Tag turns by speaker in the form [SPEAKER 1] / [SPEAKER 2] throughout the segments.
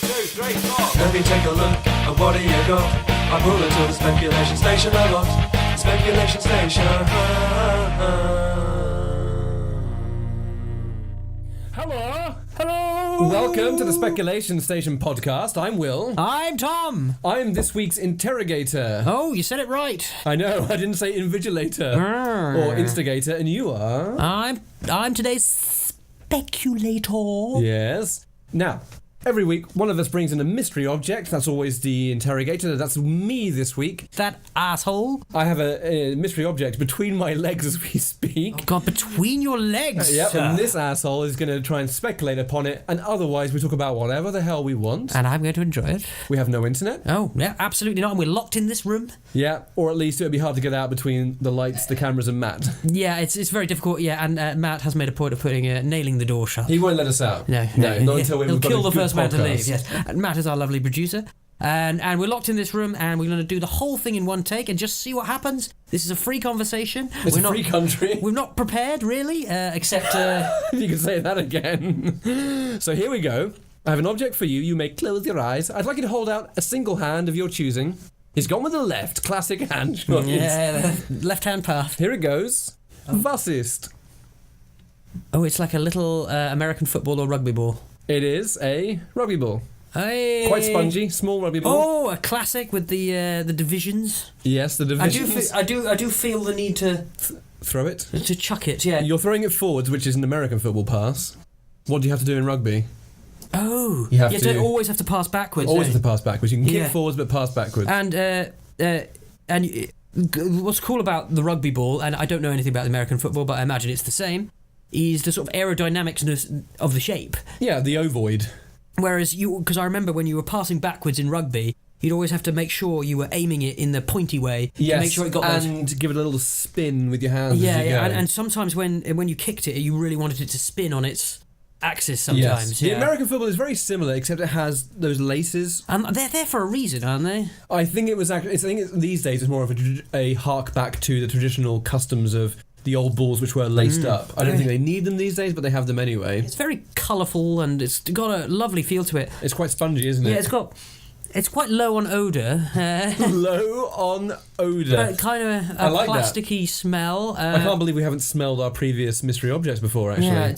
[SPEAKER 1] 3, 4. Let me take a look at what you got. I pull into the speculation station a lot. Speculation station.
[SPEAKER 2] Hello. Welcome to the Speculation Station podcast. I'm Will.
[SPEAKER 3] I'm Tom.
[SPEAKER 2] I'm this week's interrogator.
[SPEAKER 3] Oh, you said it right.
[SPEAKER 2] I know, I didn't say invigilator or instigator, and you are?
[SPEAKER 3] I'm today's speculator.
[SPEAKER 2] Yes. Now, every week, one of us brings in a mystery object. That's always the interrogator. That's me this week.
[SPEAKER 3] That asshole.
[SPEAKER 2] I have a mystery object between my legs as we speak.
[SPEAKER 3] Oh, God, between your legs.
[SPEAKER 2] Yep, and this asshole is going to try and speculate upon it, and otherwise we talk about whatever the hell we want.
[SPEAKER 3] And I'm going to enjoy it.
[SPEAKER 2] We have no internet.
[SPEAKER 3] Oh, yeah, absolutely not. And we're locked in this room.
[SPEAKER 2] Yeah, or at least it would be hard to get out between the lights, the cameras, and Matt.
[SPEAKER 3] Yeah, it's very difficult. Yeah, and Matt has made a point of nailing the door shut.
[SPEAKER 2] He won't let us out.
[SPEAKER 3] No,
[SPEAKER 2] not until we've
[SPEAKER 3] he'll
[SPEAKER 2] got
[SPEAKER 3] kill
[SPEAKER 2] a
[SPEAKER 3] the
[SPEAKER 2] good
[SPEAKER 3] first man to
[SPEAKER 2] podcast.
[SPEAKER 3] leave. Yes, and Matt is our lovely producer. And we're locked in this room, and we're going to do the whole thing in one take and just see what happens. This is a free conversation.
[SPEAKER 2] It's a free country.
[SPEAKER 3] We're not prepared, really, except...
[SPEAKER 2] You can say that again. So here we go. I have an object for you. You may close your eyes. I'd like you to hold out a single hand of your choosing. He's gone with the left. Classic hand choice.
[SPEAKER 3] Yeah, left-hand path.
[SPEAKER 2] Here it goes. Vassist.
[SPEAKER 3] Oh, it's like a little American football or rugby ball.
[SPEAKER 2] It is a rugby ball.
[SPEAKER 3] Hey.
[SPEAKER 2] Quite spongy, small rugby ball.
[SPEAKER 3] Oh, a classic with the divisions.
[SPEAKER 2] Yes, the divisions.
[SPEAKER 3] I do feel the need to
[SPEAKER 2] throw it.
[SPEAKER 3] To chuck it. Yeah.
[SPEAKER 2] You're throwing it forwards, which is an American football pass. What do you have to do in rugby?
[SPEAKER 3] Oh,
[SPEAKER 2] you don't
[SPEAKER 3] always have to pass backwards.
[SPEAKER 2] Always have to pass backwards. You can kick forwards, but pass backwards.
[SPEAKER 3] And what's cool about the rugby ball, and I don't know anything about the American football, but I imagine it's the same, is the sort of aerodynamics of the shape.
[SPEAKER 2] Yeah, the ovoid.
[SPEAKER 3] Whereas because I remember when you were passing backwards in rugby, you'd always have to make sure you were aiming it in the pointy way to make sure it got
[SPEAKER 2] and give it a little spin with your hands.
[SPEAKER 3] Yeah,
[SPEAKER 2] as you go.
[SPEAKER 3] And sometimes when you kicked it, you really wanted it to spin on its axis sometimes.
[SPEAKER 2] Yes.
[SPEAKER 3] Yeah.
[SPEAKER 2] The American football is very similar, except it has those laces.
[SPEAKER 3] And they're there for a reason, aren't they?
[SPEAKER 2] I think it was actually. I think these days it's more of a hark back to the traditional customs of the old balls which were laced up. I don't think they need them these days, but they have them anyway.
[SPEAKER 3] It's very colourful and it's got a lovely feel to it.
[SPEAKER 2] It's quite spongy, isn't it?
[SPEAKER 3] Yeah, it's quite low on odour.
[SPEAKER 2] Low on odour.
[SPEAKER 3] But kind of a
[SPEAKER 2] like
[SPEAKER 3] plasticky smell.
[SPEAKER 2] I can't believe we haven't smelled our previous mystery objects before, actually.
[SPEAKER 3] Yeah,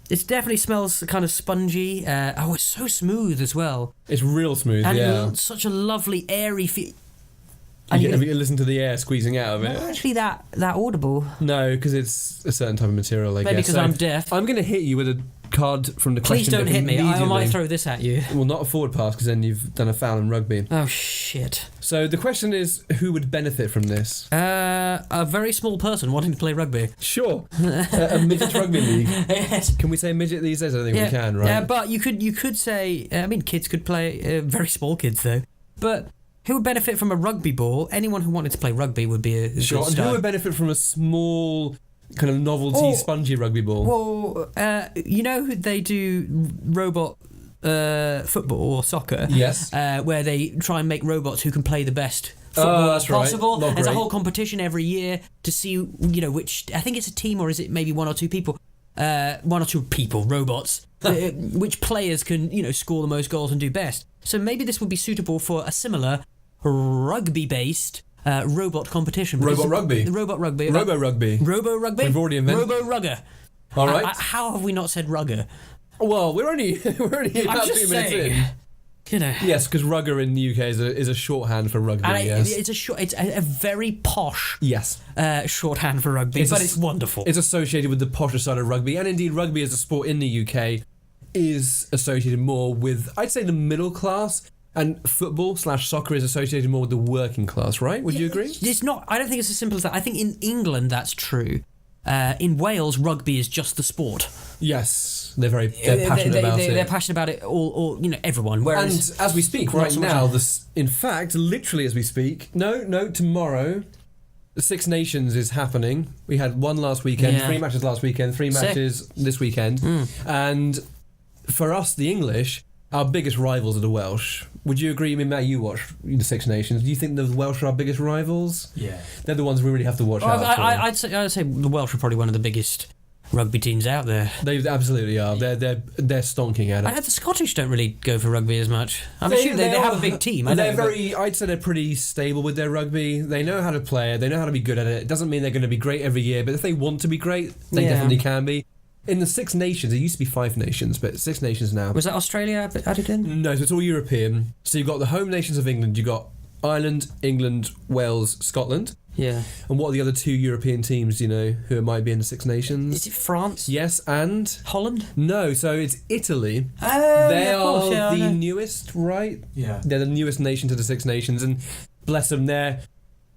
[SPEAKER 3] it definitely smells kind of spongy. It's so smooth as well.
[SPEAKER 2] It's real smooth,
[SPEAKER 3] and such a lovely, airy feel.
[SPEAKER 2] Have you listened to the air squeezing out of it?
[SPEAKER 3] Not actually that audible.
[SPEAKER 2] No, because it's a certain type of material, I guess.
[SPEAKER 3] Maybe because I'm deaf.
[SPEAKER 2] I'm going to hit you with a card from the
[SPEAKER 3] question. Please don't hit me. I might throw this at you.
[SPEAKER 2] Well, not a forward pass, because then you've done a foul in rugby.
[SPEAKER 3] Oh, shit.
[SPEAKER 2] So the question is, who would benefit from this?
[SPEAKER 3] A very small person wanting to play rugby.
[SPEAKER 2] Sure. A midget rugby league.
[SPEAKER 3] Yes.
[SPEAKER 2] Can we say midget these days? I don't think we can, right?
[SPEAKER 3] Yeah, but you could say... kids could play... very small kids, though. But... who would benefit from a rugby ball? Anyone who wanted to play rugby would be a good start.
[SPEAKER 2] And who would benefit from a small, kind of novelty, spongy rugby ball?
[SPEAKER 3] Well, they do robot football or soccer.
[SPEAKER 2] Yes.
[SPEAKER 3] Where they try and make robots who can play the best football possible.
[SPEAKER 2] Right.
[SPEAKER 3] There's a whole competition every year to see, which... I think it's a team, or is it maybe one or two people? Robots. Which players can, score the most goals and do best. So maybe this would be suitable for a similar... rugby-based robot competition.
[SPEAKER 2] Robot rugby.
[SPEAKER 3] Robot rugby.
[SPEAKER 2] Robo rugby.
[SPEAKER 3] Robo rugby.
[SPEAKER 2] We've already invented.
[SPEAKER 3] Robo rugger.
[SPEAKER 2] All right.
[SPEAKER 3] How have we not said rugger?
[SPEAKER 2] Well, we're only about 2 minutes in. Yes, because rugger in the UK is a shorthand for rugby.
[SPEAKER 3] And it's a very posh.
[SPEAKER 2] Yes.
[SPEAKER 3] Shorthand for rugby, it's wonderful.
[SPEAKER 2] It's associated with the posher side of rugby, and indeed rugby as a sport in the UK is associated more with, I'd say, the middle class. And football/soccer is associated more with the working class, right? Would you agree?
[SPEAKER 3] It's not. I don't think it's as simple as that. I think in England that's true. In Wales, rugby is just the sport.
[SPEAKER 2] Yes, they're passionate about it.
[SPEAKER 3] They're passionate about it. All everyone. Whereas,
[SPEAKER 2] and as we speak right now, in fact, literally as we speak, tomorrow, the Six Nations is happening. We had one last weekend, 3 matches last weekend, 3 matches this weekend, and for us, the English. Our biggest rivals are the Welsh. Would you agree? I mean, Matt, you watch the Six Nations. Do you think the Welsh are our biggest rivals?
[SPEAKER 3] Yeah.
[SPEAKER 2] They're the ones we really have to watch out for.
[SPEAKER 3] I'd say the Welsh are probably one of the biggest rugby teams out there.
[SPEAKER 2] They absolutely are. They're stonking at it.
[SPEAKER 3] The Scottish don't really go for rugby as much. I'm assuming they have a big team.
[SPEAKER 2] I'd say they're pretty stable with their rugby. They know how to play it. They know how to be good at it. It doesn't mean they're going to be great every year, but if they want to be great, they definitely can be. In the Six Nations, it used to be 5 nations, but 6 nations now.
[SPEAKER 3] Was that Australia added in?
[SPEAKER 2] No, so it's all European. So you've got the home nations of England. You've got Ireland, England, Wales, Scotland.
[SPEAKER 3] Yeah.
[SPEAKER 2] And what are the other 2 European teams, who might be in the Six Nations?
[SPEAKER 3] Is it France?
[SPEAKER 2] Yes, and...
[SPEAKER 3] Holland?
[SPEAKER 2] No, so it's Italy.
[SPEAKER 3] They
[SPEAKER 2] are the newest, right?
[SPEAKER 1] Yeah.
[SPEAKER 2] They're the newest nation to the Six Nations, and bless them,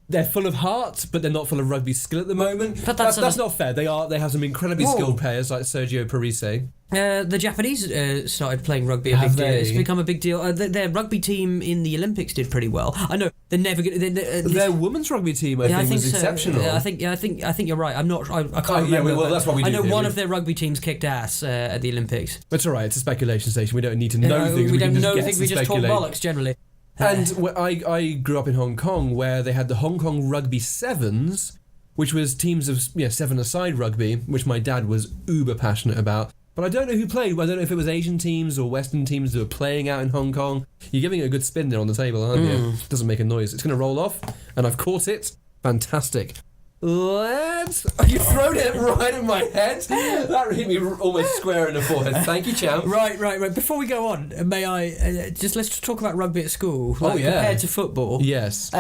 [SPEAKER 2] they're full of heart, but they're not full of rugby skill at the moment. But that's not fair. They have some incredibly skilled players like Sergio Parise.
[SPEAKER 3] The Japanese started playing rugby
[SPEAKER 2] Have
[SPEAKER 3] big deal.
[SPEAKER 2] they?
[SPEAKER 3] It's become a big deal. Their rugby team in the Olympics did pretty well. I know they're never going.
[SPEAKER 2] Their women's rugby team, I think, was exceptional.
[SPEAKER 3] Yeah, I think you're right. I'm not. I can't remember.
[SPEAKER 2] Yeah, well, that's what we do.
[SPEAKER 3] I know
[SPEAKER 2] here.
[SPEAKER 3] one of their rugby teams kicked ass at the Olympics.
[SPEAKER 2] It's all right. It's a speculation station. We don't need to know things.
[SPEAKER 3] We don't
[SPEAKER 2] can
[SPEAKER 3] know
[SPEAKER 2] just
[SPEAKER 3] things. We just talk bollocks generally.
[SPEAKER 2] And I grew up in Hong Kong, where they had the Hong Kong Rugby Sevens, which was teams of 7-a-side rugby, which my dad was uber passionate about. But I don't know who played. I don't know if it was Asian teams or Western teams that were playing out in Hong Kong. You're giving it a good spin there on the table, aren't you? It doesn't make a noise. It's going to roll off, and I've caught it. Fantastic. You thrown it right in my head. That hit me almost square in the forehead. Thank you, champ.
[SPEAKER 3] Right. Before we go on, may I let's talk about rugby at school, compared to football.
[SPEAKER 2] Yes.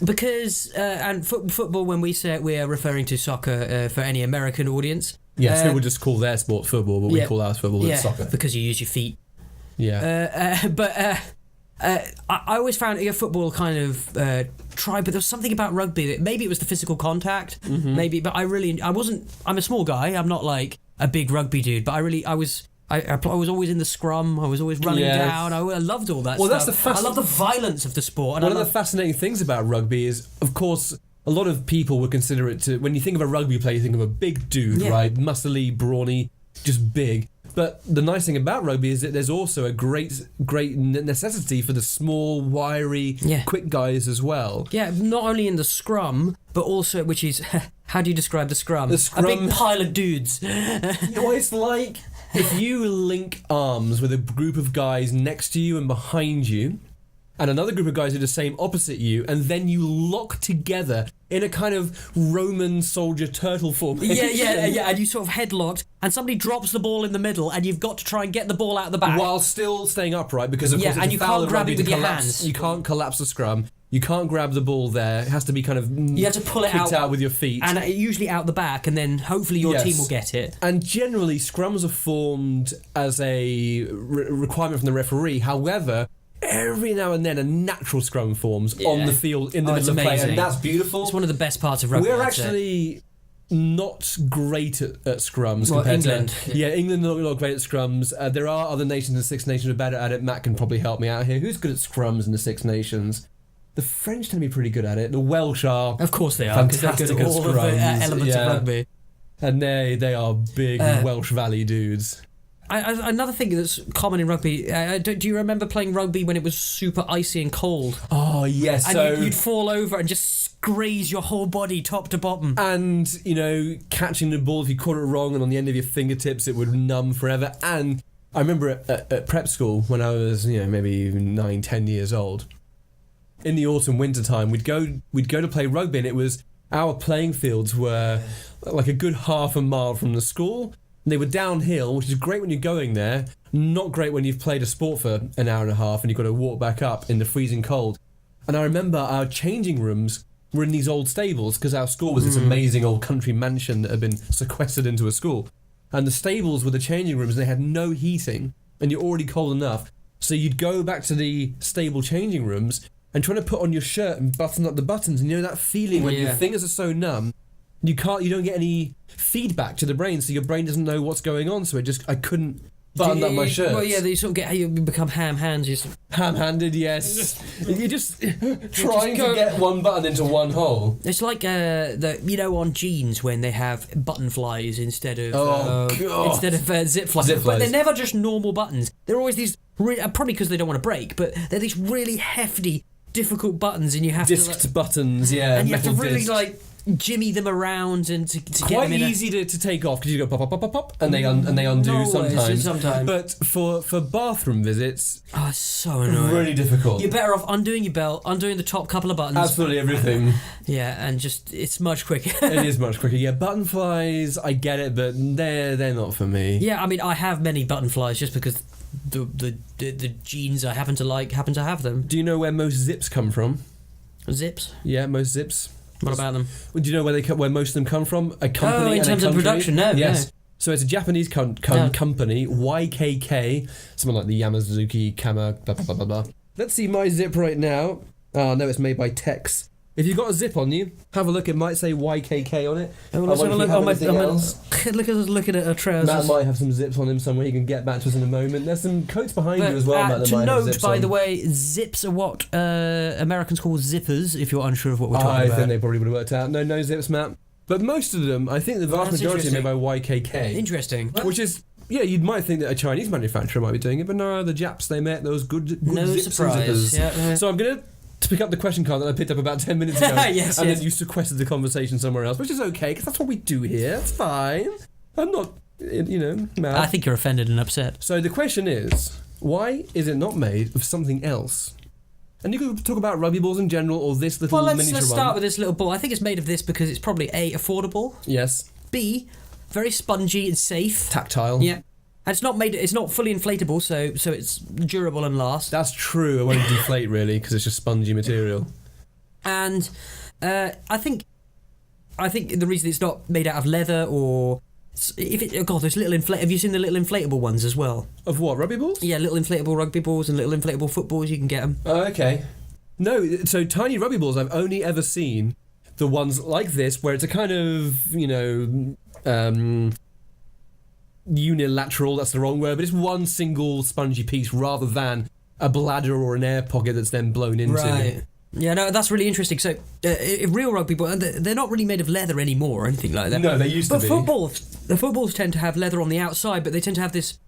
[SPEAKER 3] Because football, when we say it, we are referring to soccer for any American audience.
[SPEAKER 2] Yes, who would just call their sport football, but we call ours football. It's soccer
[SPEAKER 3] because you use your feet.
[SPEAKER 2] Yeah.
[SPEAKER 3] I always found football kind of but there was something about rugby that maybe it was the physical contact, maybe, but I wasn't. I'm a small guy. I'm not like a big rugby dude, but I was always in the scrum. I was always running down. I loved all that.
[SPEAKER 2] Well,
[SPEAKER 3] stuff. I love the violence of the sport.
[SPEAKER 2] One of the fascinating things about rugby is, of course, a lot of people would consider it when you think of a rugby player, you think of a big dude, right? Muscly, brawny, just big. But the nice thing about rugby is that there's also a great necessity for the small, wiry, quick guys as well. Yeah,
[SPEAKER 3] not only in the scrum, but also, which is, how do you describe the scrum? A big pile of dudes.
[SPEAKER 2] It's like if you link arms with a group of guys next to you and behind you, and another group of guys who are the same opposite you, and then you lock together in a kind of Roman soldier turtle formation.
[SPEAKER 3] Yeah, and you sort of headlocked, and somebody drops the ball in the middle, and you've got to try and get the ball out the back.
[SPEAKER 2] While still staying upright, because of course
[SPEAKER 3] and you can't grab it with your hands.
[SPEAKER 2] You can't collapse the scrum. You can't grab the ball there. It has to be kind of
[SPEAKER 3] you have to pull it
[SPEAKER 2] out with your feet.
[SPEAKER 3] And usually out the back, and then hopefully your team will get it.
[SPEAKER 2] And generally, scrums are formed as a requirement from the referee. However, every now and then a natural scrum forms on the field in the middle of play, and that's beautiful.
[SPEAKER 3] It's one of the best parts of rugby.
[SPEAKER 2] We're actually not great at scrums compared
[SPEAKER 3] England.
[SPEAKER 2] to England are not great at scrums. There are other nations in the Six Nations who are better at it. Matt can probably help me out here. Who's good at scrums in the Six Nations? The French tend to be pretty good at it. The Welsh are,
[SPEAKER 3] of course they are, because they're good at all of the elements of rugby.
[SPEAKER 2] And they are big Welsh Valley dudes.
[SPEAKER 3] Another thing that's common in rugby, do you remember playing rugby when it was super icy and cold?
[SPEAKER 2] Oh, yes.
[SPEAKER 3] And you'd fall over and just graze your whole body top to bottom.
[SPEAKER 2] And, catching the ball, if you caught it wrong and on the end of your fingertips, it would numb forever. And I remember at prep school when I was, maybe 9-10 years old, in the autumn, winter time, we'd go to play rugby, and it was, our playing fields were like a good half a mile from the school. They were downhill, which is great when you're going there, not great when you've played a sport for an hour and a half and you've got to walk back up in the freezing cold. And I remember our changing rooms were in these old stables, because our school was this amazing old country mansion that had been sequestered into a school. And the stables were the changing rooms, and they had no heating, and you're already cold enough. So you'd go back to the stable changing rooms and trying to put on your shirt and button up the buttons, and that feeling when your fingers are so numb, you don't get any feedback to the brain, so your brain doesn't know what's going on. So I couldn't button up my shirt.
[SPEAKER 3] Well, you sort of you become ham-handed.
[SPEAKER 2] Ham-handed, yes. You're just trying to get one button into one hole.
[SPEAKER 3] It's like on jeans when they have button flies instead of zip flies. But they're never just normal buttons. They're always these probably because they don't want to break, but they're these really hefty, difficult buttons, and you have
[SPEAKER 2] disked buttons,
[SPEAKER 3] and you have to really jimmy them around and to get
[SPEAKER 2] quite
[SPEAKER 3] them in
[SPEAKER 2] easy to take off because you go pop, pop, pop, pop, pop, and they undo
[SPEAKER 3] No way,
[SPEAKER 2] sometimes. But for bathroom visits,
[SPEAKER 3] oh, it's so annoying.
[SPEAKER 2] really difficult.
[SPEAKER 3] You're better off undoing your belt, undoing the top couple of buttons.
[SPEAKER 2] Absolutely everything.
[SPEAKER 3] Yeah, and just it's much quicker.
[SPEAKER 2] It is much quicker. Yeah, button flies, I get it, but they're not for me.
[SPEAKER 3] Yeah, I mean, I have many button flies just because the genes I happen to have them.
[SPEAKER 2] Do you know where most zips come from?
[SPEAKER 3] Zips?
[SPEAKER 2] Yeah, most zips.
[SPEAKER 3] What about them?
[SPEAKER 2] Well, do you know where most of them come from? A company.
[SPEAKER 3] Oh, in
[SPEAKER 2] and
[SPEAKER 3] terms
[SPEAKER 2] a
[SPEAKER 3] of
[SPEAKER 2] country?
[SPEAKER 3] production, no.
[SPEAKER 2] Yes.
[SPEAKER 3] No.
[SPEAKER 2] So it's a Japanese company, YKK, something like the Yamazuki Kama, blah, blah, blah, blah, blah. Let's see my zip right now. Oh, no, it's made by Tex. If you've got a zip on you, have a look. It might say YKK on it.
[SPEAKER 3] Oh, well, let's have a look. Look at us looking at our trousers.
[SPEAKER 2] Matt might have some zips on him somewhere. He can get back to us in a moment. There's some coats behind you as well, Matt. That
[SPEAKER 3] to
[SPEAKER 2] might have
[SPEAKER 3] note,
[SPEAKER 2] zips
[SPEAKER 3] by
[SPEAKER 2] on.
[SPEAKER 3] the way, zips are what Americans call zippers, if you're unsure of what we're talking
[SPEAKER 2] I
[SPEAKER 3] about.
[SPEAKER 2] think they probably would have worked out. No zips, Matt. But most of them, I think the vast
[SPEAKER 3] That's
[SPEAKER 2] majority are made by YKK.
[SPEAKER 3] Interesting.
[SPEAKER 2] Which is, yeah, you might think that a Chinese manufacturer might be doing it, but no, the Japs, they met those good
[SPEAKER 3] no
[SPEAKER 2] zips
[SPEAKER 3] surprise.
[SPEAKER 2] and zippers.
[SPEAKER 3] Yeah.
[SPEAKER 2] So I'm going to pick up the question card that I picked up about 10 minutes ago.
[SPEAKER 3] Yes,
[SPEAKER 2] and
[SPEAKER 3] yes.
[SPEAKER 2] then you sequestered the conversation somewhere else, which is okay, because that's what we do here. It's fine. I'm not, mad.
[SPEAKER 3] I think you're offended and upset.
[SPEAKER 2] So the question is, why is it not made of something else? And you could talk about rugby balls in general, or this little miniature
[SPEAKER 3] let's
[SPEAKER 2] one.
[SPEAKER 3] start with this little ball. I think it's made of this because it's probably A, affordable,
[SPEAKER 2] Yes.
[SPEAKER 3] B, very spongy and safe.
[SPEAKER 2] Tactile.
[SPEAKER 3] Yeah. And it's not fully inflatable, so it's durable and lasts.
[SPEAKER 2] That's true. It won't deflate really because it's just spongy material.
[SPEAKER 3] And I think the reason it's not made out of leather or those little have you seen the little inflatable ones as well?
[SPEAKER 2] Of what, rugby balls?
[SPEAKER 3] Yeah, little inflatable rugby balls and little inflatable footballs. You can get them.
[SPEAKER 2] Oh, okay. No, so tiny rugby balls, I've only ever seen the ones like this where it's a kind of, unilateral, that's the wrong word, but it's one single spongy piece rather than a bladder or an air pocket that's then blown into.
[SPEAKER 3] Right. Yeah, no, that's really interesting. So, real rugby balls, they're not really made of leather anymore or anything like that.
[SPEAKER 2] No, they used to be.
[SPEAKER 3] But the footballs tend to have leather on the outside, but they tend to have this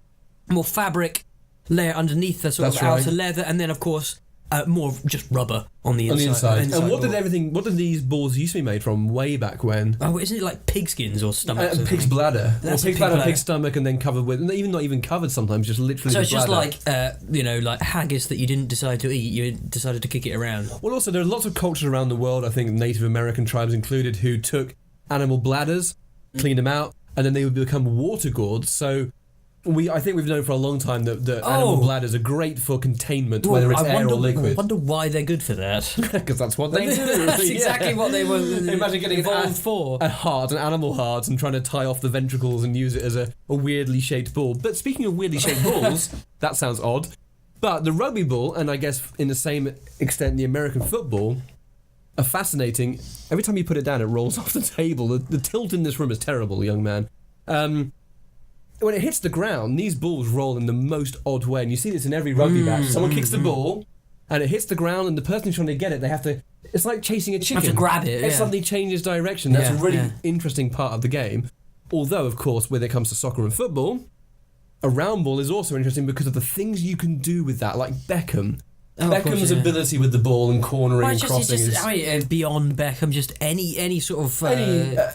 [SPEAKER 3] more fabric layer underneath the sort of outer leather, and then, of course, more just rubber on the inside.
[SPEAKER 2] And what did these balls used to be made from way back when?
[SPEAKER 3] Oh, isn't it like pigskins or stomachs?
[SPEAKER 2] Pig's bladder.
[SPEAKER 3] That's
[SPEAKER 2] or pig's bladder, pig's stomach, and then covered with, not even covered sometimes, just literally
[SPEAKER 3] so
[SPEAKER 2] the
[SPEAKER 3] it's just
[SPEAKER 2] bladder.
[SPEAKER 3] like, like haggis that you didn't decide to eat, you decided to kick it around.
[SPEAKER 2] Well, also, there are lots of cultures around the world, I think Native American tribes included, who took animal bladders, cleaned them out, and then they would become water gourds. So I think we've known for a long time that animal bladders are great for containment, whether it's air or liquid.
[SPEAKER 3] I wonder why they're good for that.
[SPEAKER 2] Because that's what they do.
[SPEAKER 3] That's exactly what they were
[SPEAKER 2] Imagine getting
[SPEAKER 3] evolved for.
[SPEAKER 2] An animal heart, and trying to tie off the ventricles and use it as a weirdly shaped ball. But speaking of weirdly shaped balls, that sounds odd. But the rugby ball, and I guess in the same extent the American football, are fascinating. Every time you put it down, it rolls off the table. The tilt in this room is terrible, young man. When it hits the ground, these balls roll in the most odd way, and you see this in every rugby match. Someone kicks the ball, and it hits the ground, and the person who's trying to get it, they have to. It's like chasing a chicken.
[SPEAKER 3] You have to grab it.
[SPEAKER 2] If something changes direction, that's a really interesting part of the game. Although, of course, when it comes to soccer and football, a round ball is also interesting because of the things you can do with that, like Beckham. Beckham's ability with the ball and cornering and crossing is
[SPEAKER 3] beyond Beckham. Just any sort of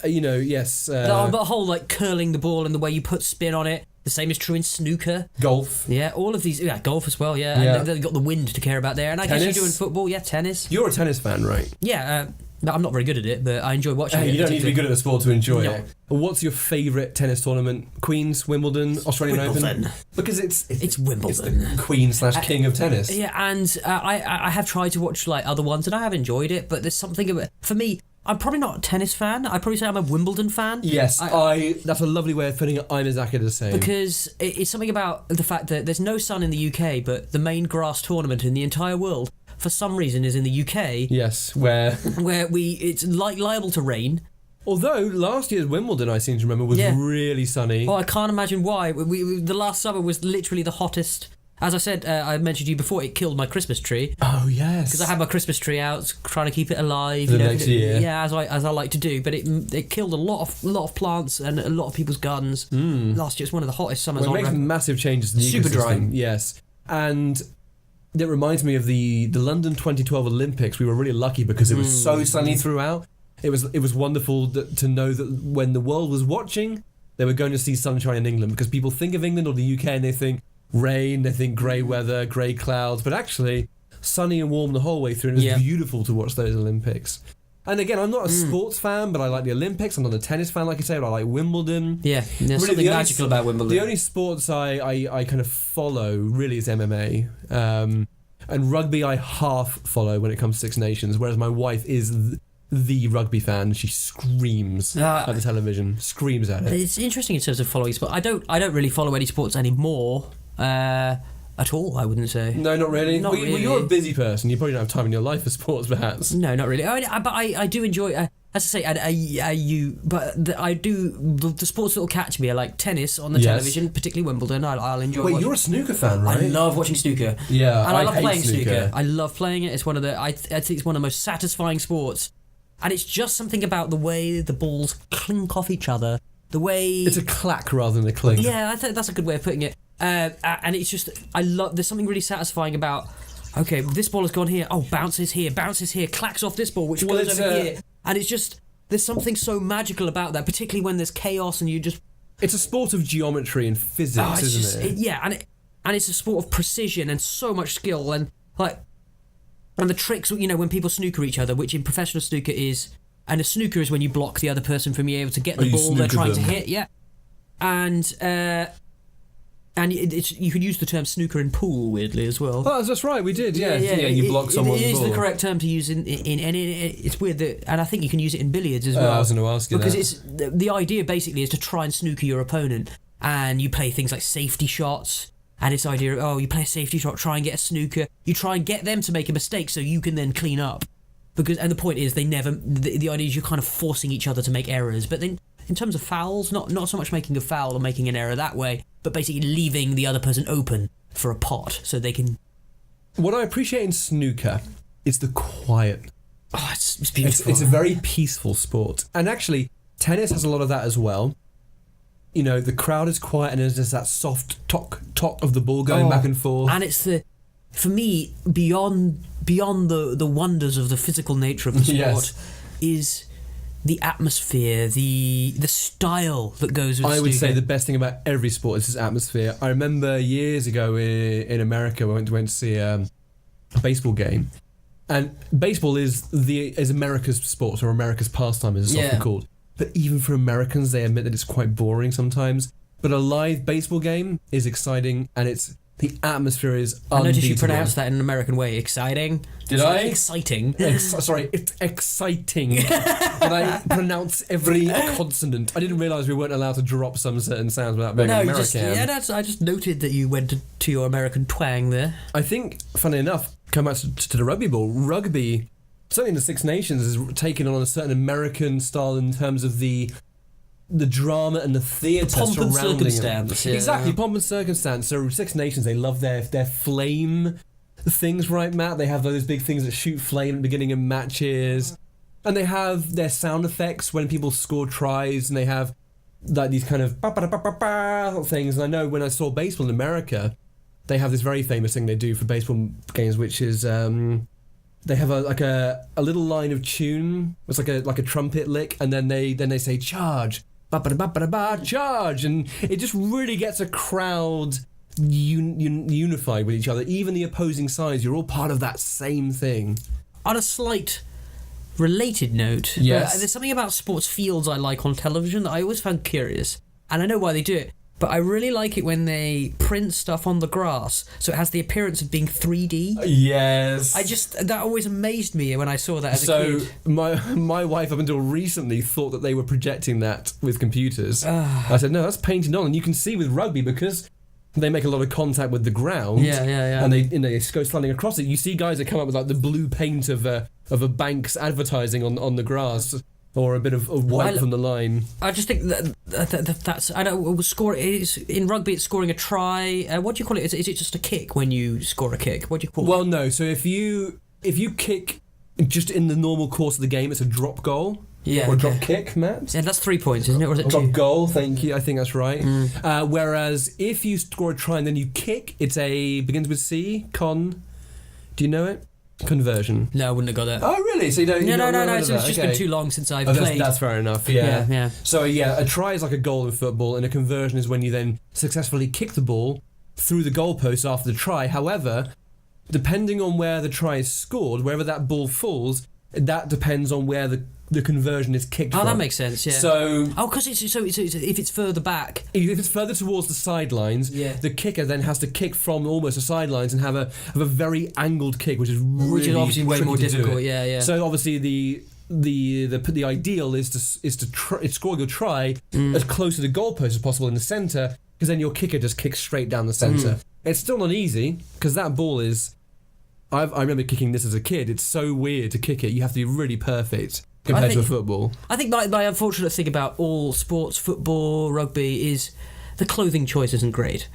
[SPEAKER 2] yes.
[SPEAKER 3] the whole like curling the ball and the way you put spin on it. The same is true in snooker,
[SPEAKER 2] golf.
[SPEAKER 3] Yeah, all of these. Yeah, golf as well. Yeah, and they've got the wind to care about there. And I guess you do in football. Yeah, tennis.
[SPEAKER 2] You're a tennis fan, right?
[SPEAKER 3] Yeah. I'm not very good at it, but I enjoy watching it.
[SPEAKER 2] You don't need to be good at the sport to enjoy it. What's your favourite tennis tournament? Queen's, Wimbledon, Australian Open? Because it's
[SPEAKER 3] Wimbledon.
[SPEAKER 2] It's the Queen/King of tennis.
[SPEAKER 3] Yeah, and I have tried to watch like other ones, and I have enjoyed it. But there's something about, for me, I'm probably not a tennis fan. I'd probably say I'm a Wimbledon fan.
[SPEAKER 2] Yes, that's a lovely way of putting it. I'm exactly the same. Because
[SPEAKER 3] it's something about the fact that there's no sun in the UK, but the main grass tournament in the entire world, for some reason, is in the UK.
[SPEAKER 2] Yes, where
[SPEAKER 3] it's liable to rain.
[SPEAKER 2] Although last year's Wimbledon, I seem to remember, was really sunny.
[SPEAKER 3] Oh, I can't imagine why. The last summer was literally the hottest. As I said, I mentioned to you before, it killed my Christmas tree.
[SPEAKER 2] Oh yes,
[SPEAKER 3] because I had my Christmas tree out, trying to keep it alive.
[SPEAKER 2] For the next year.
[SPEAKER 3] Yeah, as I like to do. But it killed a lot of plants and a lot of people's gardens. Last year, it's one of the hottest summers.
[SPEAKER 2] Well, it makes massive changes to the
[SPEAKER 3] super
[SPEAKER 2] ecosystem.
[SPEAKER 3] dry.
[SPEAKER 2] Yes, and it reminds me of the London 2012 Olympics. We were really lucky because it was so sunny throughout. it was wonderful to know that when the world was watching, they were going to see sunshine in England, because people think of England or the UK and they think rain, they think grey weather, grey clouds, but actually sunny and warm the whole way through, and it was beautiful to watch those Olympics. And again, I'm not a sports fan, but I like the Olympics. I'm not a tennis fan, like you say, but I like Wimbledon.
[SPEAKER 3] Yeah, there's something magical about Wimbledon.
[SPEAKER 2] The only sports I kind of follow really is MMA. And rugby I half follow when it comes to Six Nations, whereas my wife is the rugby fan. She screams at the television, screams at it.
[SPEAKER 3] It's interesting in terms of following sport. I don't really follow any sports anymore. At all, I wouldn't say.
[SPEAKER 2] No, not really.
[SPEAKER 3] Not really.
[SPEAKER 2] Well, you're a busy person. You probably don't have time in your life for sports, perhaps.
[SPEAKER 3] No, not really. But I do enjoy. As I say, I do. The sports that will catch me are like tennis on the television, particularly Wimbledon. I'll enjoy.
[SPEAKER 2] Wait, you're a snooker fan, right?
[SPEAKER 3] I love watching snooker.
[SPEAKER 2] Yeah,
[SPEAKER 3] and I love playing snooker. I love playing it. It's one of the. I think it's one of the most satisfying sports, and it's just something about the way the balls clink off each other. The way
[SPEAKER 2] it's a clack rather than a clink.
[SPEAKER 3] Yeah, I think that's a good way of putting it. And it's just, there's something really satisfying about, okay, this ball has gone here, bounces here, clacks off this ball, which goes over here. And it's just, there's something so magical about that, particularly when there's chaos and you just...
[SPEAKER 2] It's a sport of geometry and physics, isn't it?
[SPEAKER 3] Yeah, and it's a sport of precision and so much skill, and the tricks, when people snooker each other, which in professional snooker is... And a snooker is when you block the other person from being able to get the ball they're trying to hit, And you could use the term snooker in pool, weirdly, as well.
[SPEAKER 2] Oh, that's right, we did, yeah. You block someone.
[SPEAKER 3] It is the correct term to use in it's weird that, and I think you can use it in billiards as well.
[SPEAKER 2] I was going to ask you
[SPEAKER 3] because
[SPEAKER 2] that.
[SPEAKER 3] Because the idea basically is to try and snooker your opponent, and you play things like safety shots, and it's the idea of, you play a safety shot, try and get a snooker, you try and get them to make a mistake so you can then clean up. And the point is, the idea is you're kind of forcing each other to make errors, but then in terms of fouls, not so much making a foul or making an error that way, but basically leaving the other person open for a pot so they can...
[SPEAKER 2] What I appreciate in snooker is the quiet.
[SPEAKER 3] Oh, it's beautiful.
[SPEAKER 2] It's a very peaceful sport. And actually, tennis has a lot of that as well. The crowd is quiet and there's just that soft tock of the ball going back and forth.
[SPEAKER 3] And it's for me, beyond the wonders of the physical nature of the sport is... the atmosphere, the style that goes with snooker.
[SPEAKER 2] I would say the best thing about every sport is its atmosphere. I remember years ago in America, we went to see a baseball game, and baseball is America's sport, or America's pastime, as it's often called. But even for Americans, they admit that it's quite boring sometimes. But a live baseball game is exciting, and the atmosphere is unbeatable.
[SPEAKER 3] I noticed you pronounced that in an American way. Exciting.
[SPEAKER 2] Did I?
[SPEAKER 3] Exciting.
[SPEAKER 2] Sorry, it's exciting. And I pronounce every consonant. I didn't realise we weren't allowed to drop some certain sounds without being American.
[SPEAKER 3] I just noted that you went to your American twang there.
[SPEAKER 2] I think, funnily enough, come back to the rugby ball. Rugby, certainly in the Six Nations, is taking on a certain American style in terms of the drama and the theatre surrounding
[SPEAKER 3] pomp and circumstance.
[SPEAKER 2] Yeah. Exactly, pomp and circumstance. So Six Nations, they love their flame things, right, Matt? They have those big things that shoot flame at the beginning of matches. And they have their sound effects when people score tries, and they have like these kind of ba-ba-da-ba-ba things. And I know when I saw baseball in America, they have this very famous thing they do for baseball games, which is they have a little line of tune. It's like a trumpet lick, and then they say charge. Charge, and it just really gets a crowd unified with each other. Even the opposing sides, you're all part of that same thing.
[SPEAKER 3] On a slight related note, there's something about sports fields I like on television that I always found curious, and I know why they do it. But I really like it when they print stuff on the grass, so it has the appearance of being 3D.
[SPEAKER 2] Yes.
[SPEAKER 3] That always amazed me when I saw that as a kid.
[SPEAKER 2] So my wife, up until recently, thought that they were projecting that with computers. I said, no, that's painted on, and you can see with rugby, because they make a lot of contact with the ground.
[SPEAKER 3] Yeah.
[SPEAKER 2] And they go sliding across it. You see guys that come up with like the blue paint of a bank's advertising on the grass. Or a bit of white from the line. I just think
[SPEAKER 3] that's... I don't score. In rugby, it's scoring a try. What do you call it? Is it just a kick when you score a kick? What do you call it?
[SPEAKER 2] Well, no. So if you kick just in the normal course of the game, it's a drop goal.
[SPEAKER 3] Yeah.
[SPEAKER 2] Or drop kick, Matt.
[SPEAKER 3] Yeah, that's 3 points, isn't it? Or is it
[SPEAKER 2] drop
[SPEAKER 3] 2?
[SPEAKER 2] Goal, thank you. I think that's right. Whereas if you score a try and then you kick, begins with C. Con. Do you know it? conversion?
[SPEAKER 3] No, I wouldn't have got that.
[SPEAKER 2] Oh, really? So you don't?
[SPEAKER 3] No. It's just been too long since I've played.
[SPEAKER 2] That's fair enough. Yeah.
[SPEAKER 3] Yeah.
[SPEAKER 2] So a try is like a goal in football, and a conversion is when you then successfully kick the ball through the goalpost after the try. However, depending on where the try is scored, wherever that ball falls, that depends on where the conversion is kicked from.
[SPEAKER 3] Oh, that makes sense, yeah.
[SPEAKER 2] So...
[SPEAKER 3] because it's if it's further back...
[SPEAKER 2] If it's further towards the sidelines, the kicker then has to kick from almost the sidelines and have a very angled kick, which is
[SPEAKER 3] obviously way more difficult, yeah.
[SPEAKER 2] So obviously the ideal is to score your try as close to the goalpost as possible in the centre, because then your kicker just kicks straight down the centre. It's still not easy, because that ball is... I remember kicking this as a kid. It's so weird to kick it. You have to be really perfect compared to a football. I think
[SPEAKER 3] my unfortunate thing about all sports, football, rugby, is the clothing choice isn't great.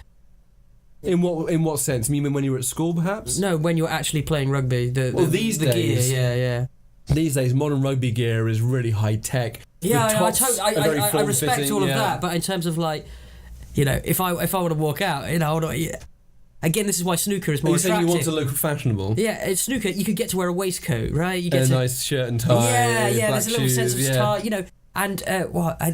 [SPEAKER 2] In what sense? You mean when you were at school, perhaps?
[SPEAKER 3] No, when you're actually playing rugby.
[SPEAKER 2] These days,
[SPEAKER 3] gear, yeah.
[SPEAKER 2] These days, modern rugby gear is really high tech.
[SPEAKER 3] Yeah, I respect all of that, but in terms of if I want to walk out, again, this is why snooker is more attractive.
[SPEAKER 2] You're saying you want to look fashionable?
[SPEAKER 3] Yeah, it's snooker. You could get to wear a waistcoat, right? You get
[SPEAKER 2] a nice shirt and tie.
[SPEAKER 3] Yeah. There's a little sense of style, And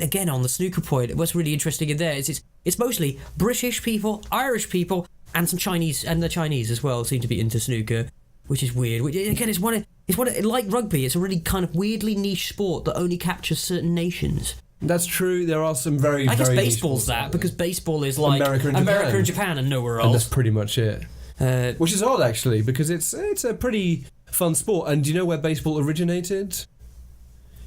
[SPEAKER 3] again, on the snooker point, what's really interesting in there is it's mostly British people, Irish people, and some Chinese, and the Chinese as well seem to be into snooker, which is weird. Again, it's one of like rugby. It's a really kind of weirdly niche sport that only captures certain nations.
[SPEAKER 2] That's true. There are some very.
[SPEAKER 3] I guess
[SPEAKER 2] very
[SPEAKER 3] baseball's that because baseball is like America and Japan and nowhere else.
[SPEAKER 2] And that's pretty much it. Which is odd actually, because it's a pretty fun sport. And do you know where baseball originated?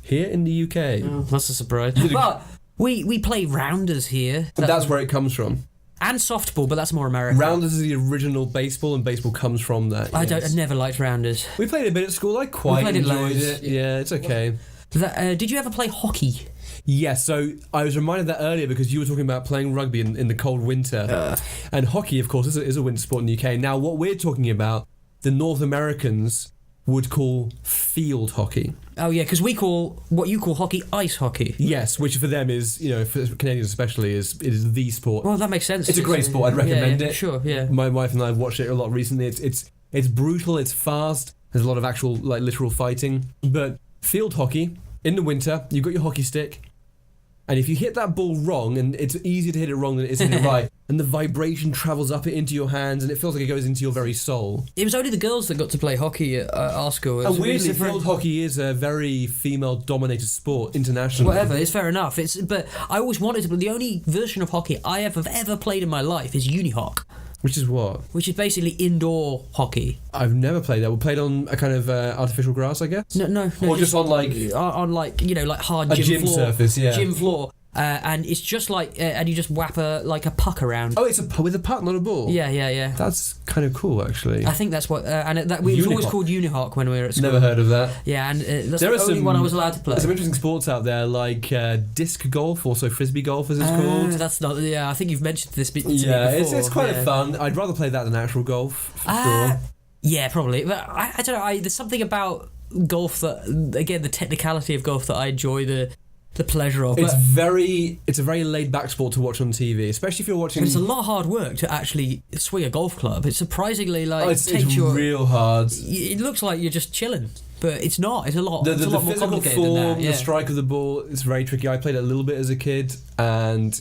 [SPEAKER 2] Here in the UK.
[SPEAKER 3] Oh, that's a surprise. But we play rounders here.
[SPEAKER 2] That's where it comes from.
[SPEAKER 3] And softball, but that's more American.
[SPEAKER 2] Rounders is the original baseball, and baseball comes from that.
[SPEAKER 3] I never liked rounders.
[SPEAKER 2] We played a bit at school. I quite enjoyed it. Yeah, it's okay.
[SPEAKER 3] Did you ever play hockey?
[SPEAKER 2] Yes, so I was reminded of that earlier because you were talking about playing rugby in the cold winter. And hockey, of course, is a winter sport in the UK. Now, what we're talking about, the North Americans would call field hockey.
[SPEAKER 3] Oh, yeah, because we call what you call hockey ice hockey.
[SPEAKER 2] Yes, which for them is, for Canadians especially, it is the sport.
[SPEAKER 3] Well, that makes sense.
[SPEAKER 2] It's a great sport. I'd recommend it.
[SPEAKER 3] Sure, yeah.
[SPEAKER 2] My wife and I have watched it a lot recently. It's brutal, it's fast, there's a lot of actual, literal fighting. But field hockey, in the winter, you've got your hockey stick, and if you hit that ball wrong, and it's easier to hit it wrong than it is to hit it right, and the vibration travels up into your hands, and it feels like it goes into your very soul.
[SPEAKER 3] It was only the girls that got to play hockey at our school.
[SPEAKER 2] And weirdly, field hockey is a very female-dominated sport internationally.
[SPEAKER 3] Whatever, it's fair enough. But I always wanted to. But the only version of hockey I have ever played in my life is unihock.
[SPEAKER 2] Which is what?
[SPEAKER 3] Which is basically indoor hockey.
[SPEAKER 2] I've never played that. We played on a kind of artificial grass, I guess.
[SPEAKER 3] No.
[SPEAKER 2] Or just on like
[SPEAKER 3] hard
[SPEAKER 2] gym
[SPEAKER 3] floor,
[SPEAKER 2] surface, yeah.
[SPEAKER 3] Gym floor. And it's just like, and you just whap a puck around.
[SPEAKER 2] Oh, it's with a puck, not a ball.
[SPEAKER 3] Yeah.
[SPEAKER 2] That's kind of cool, actually.
[SPEAKER 3] I think that's what, we was always called unihock when we were at school.
[SPEAKER 2] Never heard of that.
[SPEAKER 3] Yeah, and that's the only one I was allowed to play.
[SPEAKER 2] There's some interesting sports out there, like disc golf, also frisbee golf, as it's called.
[SPEAKER 3] That's not. Yeah, I think you've mentioned this to me
[SPEAKER 2] before. It's quite
[SPEAKER 3] of
[SPEAKER 2] fun. I'd rather play that than actual golf. For sure.
[SPEAKER 3] Yeah, probably. But I don't know. There's something about golf that, again, the technicality of golf that I enjoy the pleasure of.
[SPEAKER 2] It's a very laid back sport to watch on TV, especially if you're watching.
[SPEAKER 3] But it's a lot of hard work to actually swing a golf club. It's surprisingly
[SPEAKER 2] it's real hard.
[SPEAKER 3] It looks like you're just chilling, but it's not. It's a lot.
[SPEAKER 2] The
[SPEAKER 3] more
[SPEAKER 2] physical
[SPEAKER 3] complicated
[SPEAKER 2] form,
[SPEAKER 3] than that. Yeah.
[SPEAKER 2] the strike of the ball, it's very tricky. I played it a little bit as a kid, and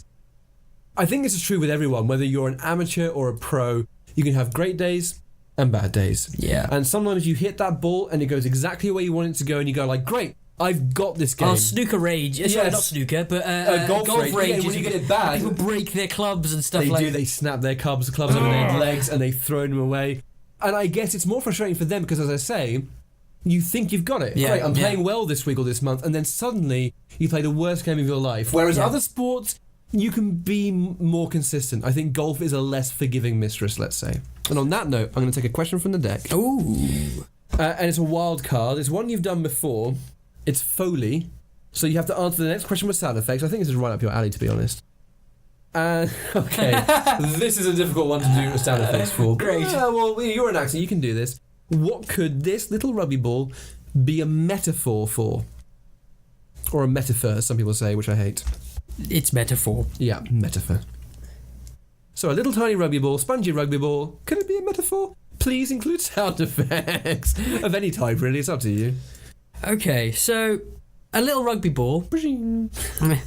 [SPEAKER 2] I think this is true with everyone. Whether you're an amateur or a pro, you can have great days and bad days.
[SPEAKER 3] Yeah.
[SPEAKER 2] And sometimes you hit that ball and it goes exactly where you want it to go, and you go like, great, I've got this game.
[SPEAKER 3] Snooker rage. Yes. Sorry, not snooker, but
[SPEAKER 2] golf rage. When you get it bad,
[SPEAKER 3] people break their clubs and stuff.
[SPEAKER 2] They snap their clubs over their legs, and they throw them away. And I guess it's more frustrating for them because, as I say, you think you've got it.
[SPEAKER 3] Yeah,
[SPEAKER 2] Great, I'm playing well this week or this month, and then suddenly you play the worst game of your life. Whereas other sports, you can be more consistent. I think golf is a less forgiving mistress, let's say. And on that note, I'm going to take a question from the deck.
[SPEAKER 3] Ooh.
[SPEAKER 2] And it's a wild card. It's one you've done before. It's Foley, so you have to answer the next question with sound effects. I think this is right up your alley, to be honest. Okay, this is a difficult one to do sound effects for.
[SPEAKER 3] Great.
[SPEAKER 2] Well, you're an actor, you can do this. What could this little rugby ball be a metaphor for? Or a metaphor, some people say, which I hate.
[SPEAKER 3] It's metaphor.
[SPEAKER 2] Yeah, metaphor. So a little tiny rugby ball, spongy rugby ball, could it be a metaphor? please include sound effects of any type, really. It's up to you.
[SPEAKER 3] Okay, so a little rugby ball makes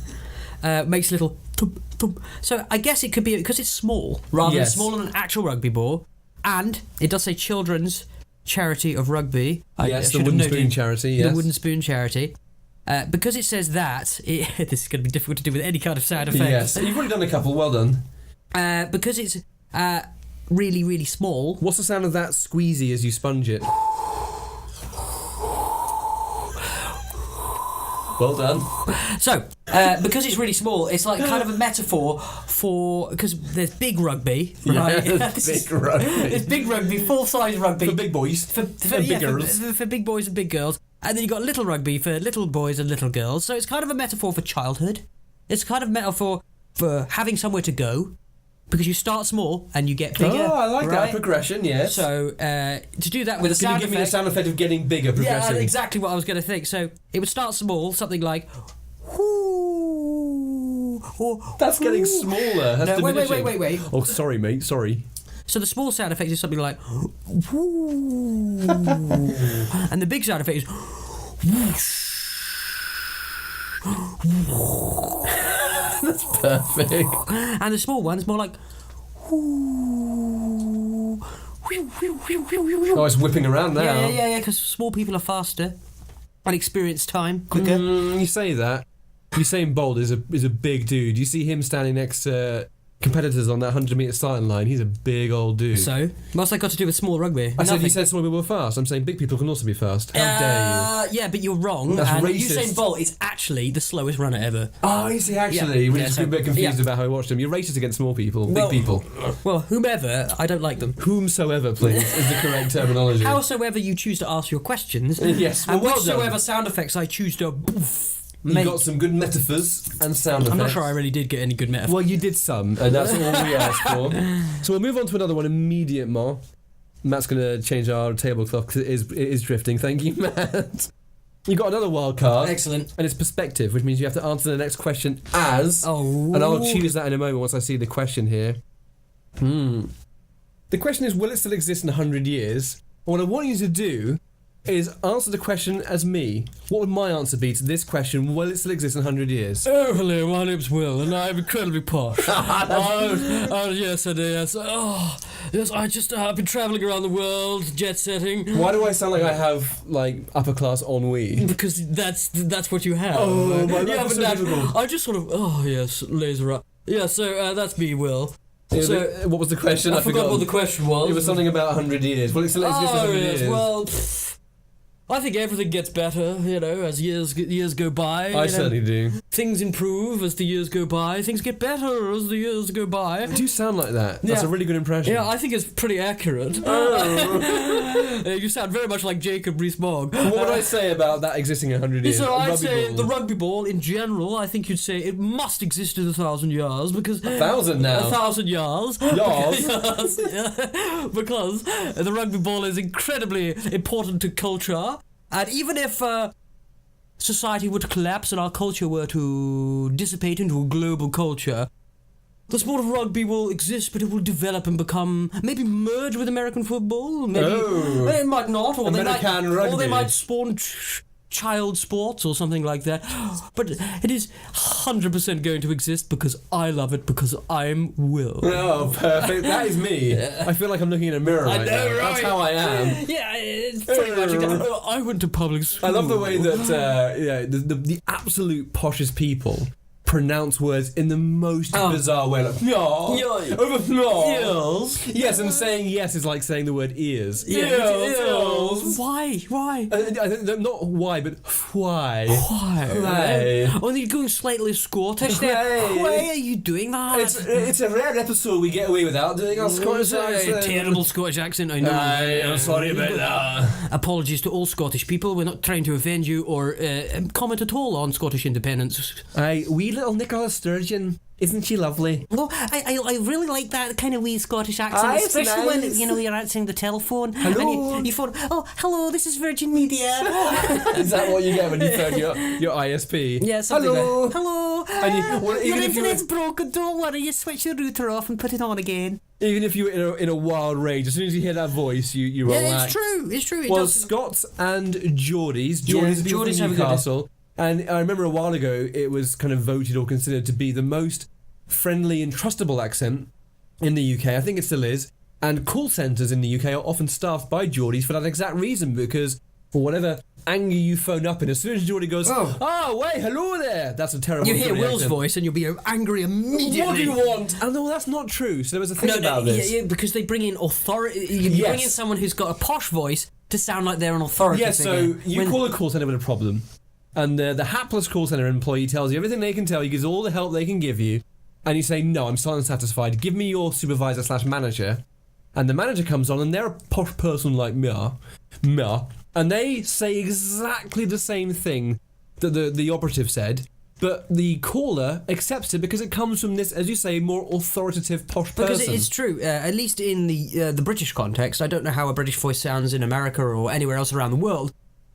[SPEAKER 3] a little thump, thump. So I guess it could be because it's small, rather than smaller than an actual rugby ball, and it does say Children's Charity of Rugby.
[SPEAKER 2] Yes, the Wooden Spoon Charity. Yes.
[SPEAKER 3] The Wooden Spoon Charity. Because it says that, this is going to be difficult to do with any kind of sound effect.
[SPEAKER 2] Yes, you've already done a couple. Well done.
[SPEAKER 3] Because it's really, really small.
[SPEAKER 2] What's the sound of that squeezy as you sponge it? Well done.
[SPEAKER 3] So, because it's really small, it's like kind of a metaphor for... Because there's big rugby, right?
[SPEAKER 2] Yeah, big rugby.
[SPEAKER 3] There's big rugby, full-size rugby.
[SPEAKER 2] For big boys.
[SPEAKER 3] For big girls. For big boys and big girls. And then you've got little rugby for little boys and little girls. So it's kind of a metaphor for childhood. It's kind of a metaphor for having somewhere to go. Because you start small and you get bigger.
[SPEAKER 2] Oh, I like that progression, yes.
[SPEAKER 3] So, to do that with a sound effect... Can you give me the
[SPEAKER 2] sound effect of getting bigger, progressing?
[SPEAKER 3] Yeah, exactly what I was going to think. So, it would start small, something like... Whoo, or,
[SPEAKER 2] that's getting smaller. That's
[SPEAKER 3] wait.
[SPEAKER 2] Oh, sorry, mate, sorry.
[SPEAKER 3] So the small sound effect is something like... Whoo. And the big sound effect is... Whoosh.
[SPEAKER 2] That's perfect.
[SPEAKER 3] And the small one's more like...
[SPEAKER 2] Oh, it's whipping around now.
[SPEAKER 3] Yeah, because small people are faster and experience time quicker.
[SPEAKER 2] You say that. Usain Bolt is a big dude. You see him standing next to competitors on that 100-metre starting line. He's a big old dude.
[SPEAKER 3] So, what's that got to do with small rugby?
[SPEAKER 2] I said you said small people were fast. I'm saying big people can also be fast. How dare you?
[SPEAKER 3] Yeah, but you're wrong.
[SPEAKER 2] That's
[SPEAKER 3] and
[SPEAKER 2] racist.
[SPEAKER 3] Usain Bolt is actually the slowest runner ever.
[SPEAKER 2] Oh, is he actually?
[SPEAKER 3] Yeah.
[SPEAKER 2] We're just a bit confused about how I watched him. You're racist against small people, big people.
[SPEAKER 3] Well, whomever, I don't like them.
[SPEAKER 2] Whomsoever, please, is the correct terminology.
[SPEAKER 3] Howsoever you choose to ask your questions.
[SPEAKER 2] Yes,
[SPEAKER 3] and
[SPEAKER 2] well
[SPEAKER 3] whichsoever
[SPEAKER 2] done.
[SPEAKER 3] sound effects I choose to...
[SPEAKER 2] You got some good metaphors and sound effects.
[SPEAKER 3] I'm not sure I really did get any good metaphors.
[SPEAKER 2] Well, you did some, and that's all we asked for. So we'll move on to another one immediate, Mar. Matt's going to change our tablecloth because it is drifting. Thank you, Matt. You got another wild card.
[SPEAKER 3] Excellent.
[SPEAKER 2] And it's perspective, which means you have to answer the next question as...
[SPEAKER 3] Oh.
[SPEAKER 2] And I'll choose that in a moment once I see the question here. The question is, will it still exist in 100 years? What I want you to do is answer the question as me. What would my answer be to this question? Will it still exist in 100 years?
[SPEAKER 3] Oh, hello, my name's Will, and I'm incredibly posh. Yes, I do, yes. Oh, yes, I've been travelling around the world, jet-setting.
[SPEAKER 2] Why do I sound like I have, upper-class ennui?
[SPEAKER 3] Because that's what you have.
[SPEAKER 2] Oh, my life is so difficult.
[SPEAKER 3] I just sort of, laser up. Yeah, so that's me, Will. So,
[SPEAKER 2] what was the question?
[SPEAKER 3] I forgot what the question was.
[SPEAKER 2] It was something about 100 years. Will it still exist in 100 years?
[SPEAKER 3] Well... I think everything gets better, as years go by.
[SPEAKER 2] I certainly do.
[SPEAKER 3] Things improve as the years go by. Things get better as the years go by.
[SPEAKER 2] You do sound like that. That's a really good impression.
[SPEAKER 3] Yeah, I think it's pretty accurate. You sound very much like Jacob Rees-Mogg.
[SPEAKER 2] What would I say about that existing in 100 years?
[SPEAKER 3] So I'd say the rugby ball, in general, I think you'd say it must exist in 1,000 years because...
[SPEAKER 2] 1,000 now?
[SPEAKER 3] 1,000 years.
[SPEAKER 2] Years?
[SPEAKER 3] Because the rugby ball is incredibly important to culture. And even if society were to collapse and our culture were to dissipate into a global culture, the sport of rugby will exist, but it will develop and become, maybe merge with American football. Maybe it might not, or they might spawn child sports or something like that. But it is 100% going to exist because I love it, because I'm Will.
[SPEAKER 2] Oh, perfect. That is me. I feel like I'm looking in a mirror right now. Right? That's how I am.
[SPEAKER 3] Yeah, it's pretty much. I went to public school.
[SPEAKER 2] I love the way that the absolute poshest people pronounce words in the most bizarre way, like yes, and saying yes is like saying the word ears. Why? Not why, but why? Oh, you're going slightly Scottish there. Why are you doing that? It's a rare episode we get away without doing our Scottish accent.
[SPEAKER 3] Terrible Scottish accent, I know.
[SPEAKER 2] I'm sorry about that.
[SPEAKER 3] Apologies to all Scottish people. We're not trying to offend you or comment at all on Scottish independence.
[SPEAKER 2] We little Nicola Sturgeon. Isn't she lovely?
[SPEAKER 3] Well, I really like that kind of wee Scottish accent,
[SPEAKER 2] Aye, it's
[SPEAKER 3] especially
[SPEAKER 2] nice.
[SPEAKER 3] when you're answering the telephone.
[SPEAKER 2] Hello.
[SPEAKER 3] And you phone. Oh, hello. This is Virgin Media.
[SPEAKER 2] Is that what you get when you phone your ISP?
[SPEAKER 3] Yeah, something
[SPEAKER 2] hello.
[SPEAKER 3] like, hello.
[SPEAKER 2] And
[SPEAKER 3] Your
[SPEAKER 2] even if you
[SPEAKER 3] internet's broken. Don't worry. You switch your router off and put it on again.
[SPEAKER 2] even if you're in a wild rage, as soon as you hear that voice, you relax.
[SPEAKER 3] Yeah, it's true. It's true. It
[SPEAKER 2] Well,
[SPEAKER 3] does.
[SPEAKER 2] Scots and Geordies. Geordies are people
[SPEAKER 3] Geordies
[SPEAKER 2] from
[SPEAKER 3] have a good-
[SPEAKER 2] Newcastle. And I remember a while ago, it was kind of voted or considered to be the most friendly and trustable accent in the UK. I think it still is. And call centres in the UK are often staffed by Geordies for that exact reason, because for whatever anger you phone up in, as soon as Geordie goes, wait, hello there, that's a terrible
[SPEAKER 3] You hear
[SPEAKER 2] Geordie
[SPEAKER 3] Will's
[SPEAKER 2] accent.
[SPEAKER 3] voice and you'll be angry immediately.
[SPEAKER 2] What do you want? Oh no, that's not true. So there was a thing about this.
[SPEAKER 3] Yeah, because they bring in authority. You
[SPEAKER 2] Yes.
[SPEAKER 3] bring in someone who's got a posh voice to sound like they're an authority
[SPEAKER 2] Yeah,
[SPEAKER 3] figure.
[SPEAKER 2] so you call a call centre with a problem, and the hapless call centre employee tells you everything they can tell you, gives all the help they can give you, and you say, no, I'm still unsatisfied, give me your supervisor / manager, and the manager comes on and they're a posh person like me, and they say exactly the same thing that the operative said, but the caller accepts it because it comes from this, as you say, more authoritative posh person.
[SPEAKER 3] Because it's true, at least in the British context. I don't know how a British voice sounds in America or anywhere else around the world,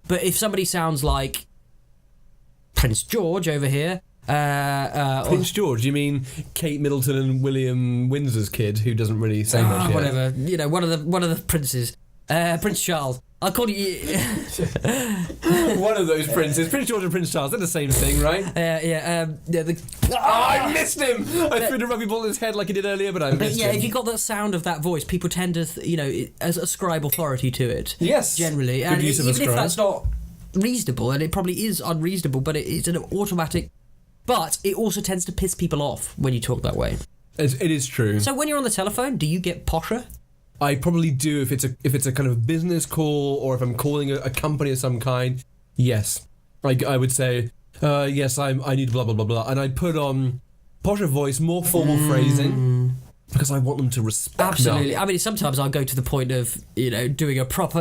[SPEAKER 3] but if somebody sounds like Prince George over here,
[SPEAKER 2] Prince George, you mean Kate Middleton and William Windsor's kid, who doesn't really say much yet?
[SPEAKER 3] whatever, one of the princes, Prince Charles. I'll call you.
[SPEAKER 2] One of those princes. Prince George and Prince Charles, they're the same thing, right? I missed him! I threw the rugby ball in his head like he did earlier, but I missed him.
[SPEAKER 3] If you got that sound of that voice, people tend to, ascribe authority to it.
[SPEAKER 2] Yes.
[SPEAKER 3] Generally.
[SPEAKER 2] Good
[SPEAKER 3] And
[SPEAKER 2] use of
[SPEAKER 3] even if
[SPEAKER 2] ascribe.
[SPEAKER 3] that's not reasonable, and it probably is unreasonable, but it's an automatic. But it also tends to piss people off when you talk that way.
[SPEAKER 2] It is true.
[SPEAKER 3] So when you're on the telephone, do you get posher?
[SPEAKER 2] I probably do if it's a kind of business call, or if I'm calling a company of some kind. Yes, I would say yes. I need blah blah blah blah, and I'd put on posher voice, more formal phrasing, because I want them to respect me.
[SPEAKER 3] Absolutely. I mean, sometimes I'll go to the point of doing a proper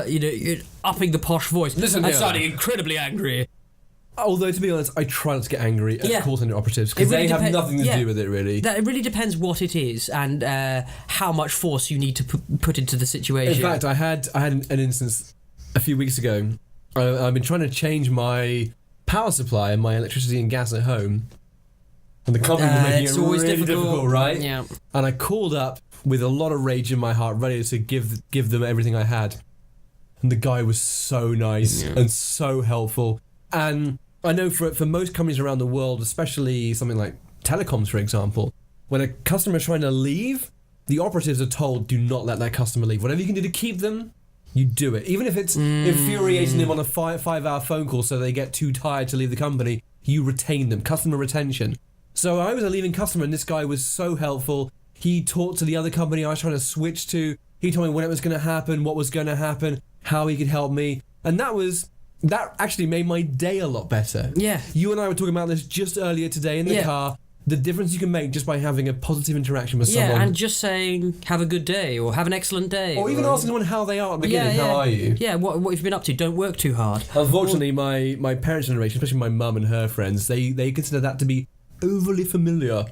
[SPEAKER 3] upping the posh voice.
[SPEAKER 2] Listen
[SPEAKER 3] and
[SPEAKER 2] here.
[SPEAKER 3] sounding incredibly angry.
[SPEAKER 2] Although, to be honest, I try not to get angry at call centre operatives, because
[SPEAKER 3] It really
[SPEAKER 2] they have
[SPEAKER 3] depe-
[SPEAKER 2] nothing to do with it, really.
[SPEAKER 3] It really depends what it is and how much force you need to put into the situation.
[SPEAKER 2] In fact, I had an instance a few weeks ago. I've been trying to change my power supply and my electricity and gas at home, and the company was making
[SPEAKER 3] it's
[SPEAKER 2] it
[SPEAKER 3] always
[SPEAKER 2] really difficult, right?
[SPEAKER 3] Yeah.
[SPEAKER 2] And I called up with a lot of rage in my heart, ready to give them everything I had. And the guy was so nice and so helpful. And I know for most companies around the world, especially something like telecoms, for example, when a customer is trying to leave, the operatives are told, do not let that customer leave. Whatever you can do to keep them, you do it. Even if it's infuriating them on a 5-hour phone call so they get too tired to leave the company, you retain them. Customer retention. So I was a leaving customer, and this guy was so helpful. He talked to the other company I was trying to switch to. He told me when it was going to happen, what was going to happen, how he could help me. And that actually made my day a lot better.
[SPEAKER 3] Yeah.
[SPEAKER 2] You and I were talking about this just earlier today in the car. The difference you can make just by having a positive interaction with someone.
[SPEAKER 3] Yeah, and just saying, have a good day, or have an excellent day.
[SPEAKER 2] Or even asking someone how they are at the beginning. How are you?
[SPEAKER 3] Yeah, what have you been up to? Don't work too hard.
[SPEAKER 2] Unfortunately, my parents' generation, especially my mum and her friends, they consider that to be overly familiar.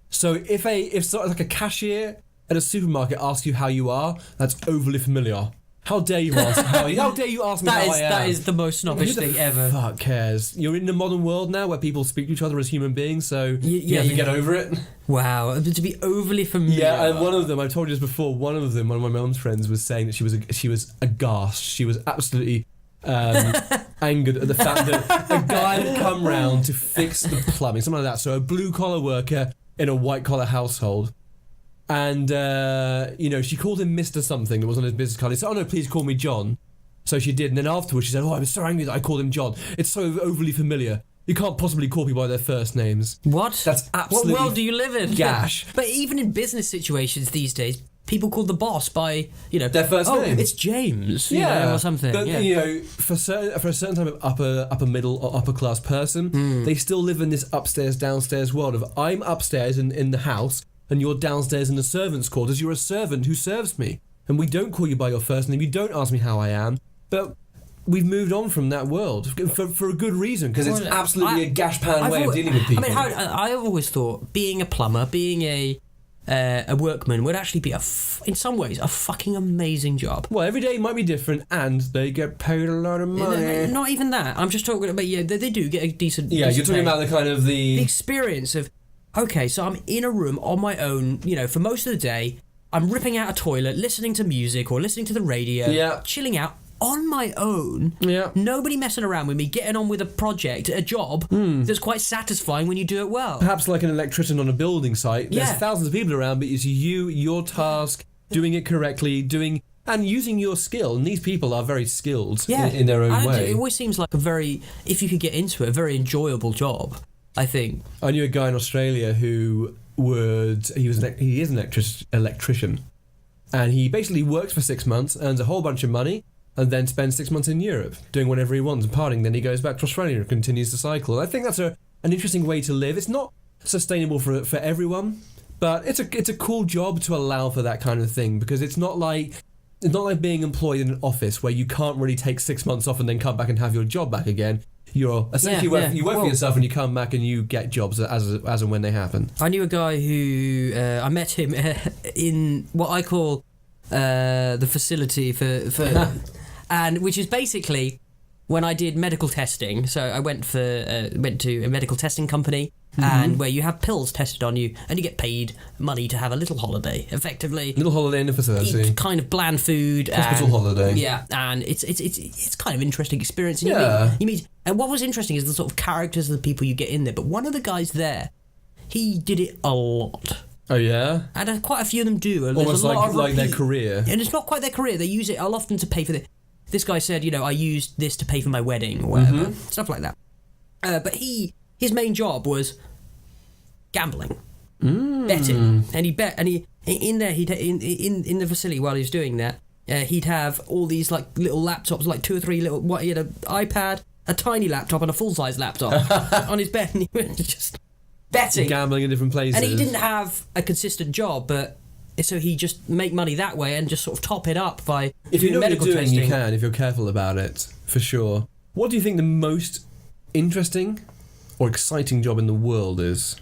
[SPEAKER 2] So if sort of like a cashier at a supermarket asks you how you are, that's overly familiar. How dare you ask how dare you ask me how I am?
[SPEAKER 3] That is the most snobbish thing ever.
[SPEAKER 2] Fuck cares. You're in the modern world now where people speak to each other as human beings, so you have to get over it.
[SPEAKER 3] Wow, to be overly familiar.
[SPEAKER 2] Yeah, and one of them, I've told you this before, one of my mum's friends was saying that she was aghast. She was absolutely angered at the fact that a guy had come round to fix the plumbing, something like that. So a blue collar worker in a white collar household. And, she called him Mr. something that was on his business card. He said, oh no, please call me John. So she did. And then afterwards she said, oh, I was so angry that I called him John. It's so overly familiar. You can't possibly call people by their first names.
[SPEAKER 3] What?
[SPEAKER 2] That's absolutely
[SPEAKER 3] What world do you live in?
[SPEAKER 2] gash.
[SPEAKER 3] But even in business situations these days, people call the boss by,
[SPEAKER 2] their first name.
[SPEAKER 3] It's James, or something.
[SPEAKER 2] But, for a certain type of upper middle or upper class person, they still live in this upstairs downstairs world of I'm upstairs in the house and you're downstairs in the servants' quarters. You're a servant who serves me, and we don't call you by your first name. You don't ask me how I am. But we've moved on from that world for a good reason, because it's absolutely a gash pan way of dealing with people.
[SPEAKER 3] I mean, I've always thought being a plumber, being a workman would actually be in some ways a fucking amazing job.
[SPEAKER 2] Well, every day might be different, and they get paid a lot of money.
[SPEAKER 3] Not even that. I'm just talking about they do get a decent.
[SPEAKER 2] Yeah,
[SPEAKER 3] decent
[SPEAKER 2] you're talking
[SPEAKER 3] pay.
[SPEAKER 2] about the kind of
[SPEAKER 3] the experience of. Okay, so I'm in a room on my own. For most of the day, I'm ripping out a toilet, listening to music or listening to the radio, chilling out. On my own, nobody messing around with me, getting on with a project, a job that's quite satisfying when you do it well.
[SPEAKER 2] Perhaps like an electrician on a building site. There's thousands of people around, but it's you, your task, doing it correctly, and using your skill. And these people are very skilled in their own way.
[SPEAKER 3] It always seems like if you could get into it, a very enjoyable job, I think.
[SPEAKER 2] I knew a guy in Australia who he is an electrician, and he basically works for 6 months, earns a whole bunch of money, and then spends 6 months in Europe doing whatever he wants and partying. Then he goes back to Australia and continues to cycle. I think that's an interesting way to live. It's not sustainable for everyone, but it's a cool job to allow for that kind of thing, because it's not like being employed in an office where you can't really take 6 months off and then come back and have your job back again. You're essentially you work for yourself, and you come back and you get jobs as and when they happen.
[SPEAKER 3] I knew a guy who I met him in what I call the facility for and which is basically when I did medical testing. So I went to a medical testing company, and where you have pills tested on you, and you get paid money to have a little holiday, effectively.
[SPEAKER 2] Little holiday in the facility.
[SPEAKER 3] Eat kind of bland food.
[SPEAKER 2] Hospital holiday.
[SPEAKER 3] Yeah, and it's kind of interesting experience. And you meet, and what was interesting is the sort of characters of the people you get in there. But one of the guys there, he did it a lot.
[SPEAKER 2] Oh yeah,
[SPEAKER 3] and quite a few of them do.
[SPEAKER 2] Almost like their career.
[SPEAKER 3] And it's not quite their career. They use it often to pay for This guy said, I used this to pay for my wedding or whatever, stuff like that. But his main job was gambling, betting, and he bet. And in the facility while he was doing that, he'd have all these like little laptops, like 2 or 3 little. He had an iPad, a tiny laptop, and a full-size laptop on his bed, and he was just betting,
[SPEAKER 2] gambling in different places.
[SPEAKER 3] And he didn't have a consistent job, but. So he just make money that way and just sort of top it up by
[SPEAKER 2] if you know
[SPEAKER 3] medical
[SPEAKER 2] what you're doing,
[SPEAKER 3] testing.
[SPEAKER 2] you can, if you're careful about it, for sure. What do you think the most interesting or exciting job in the world is?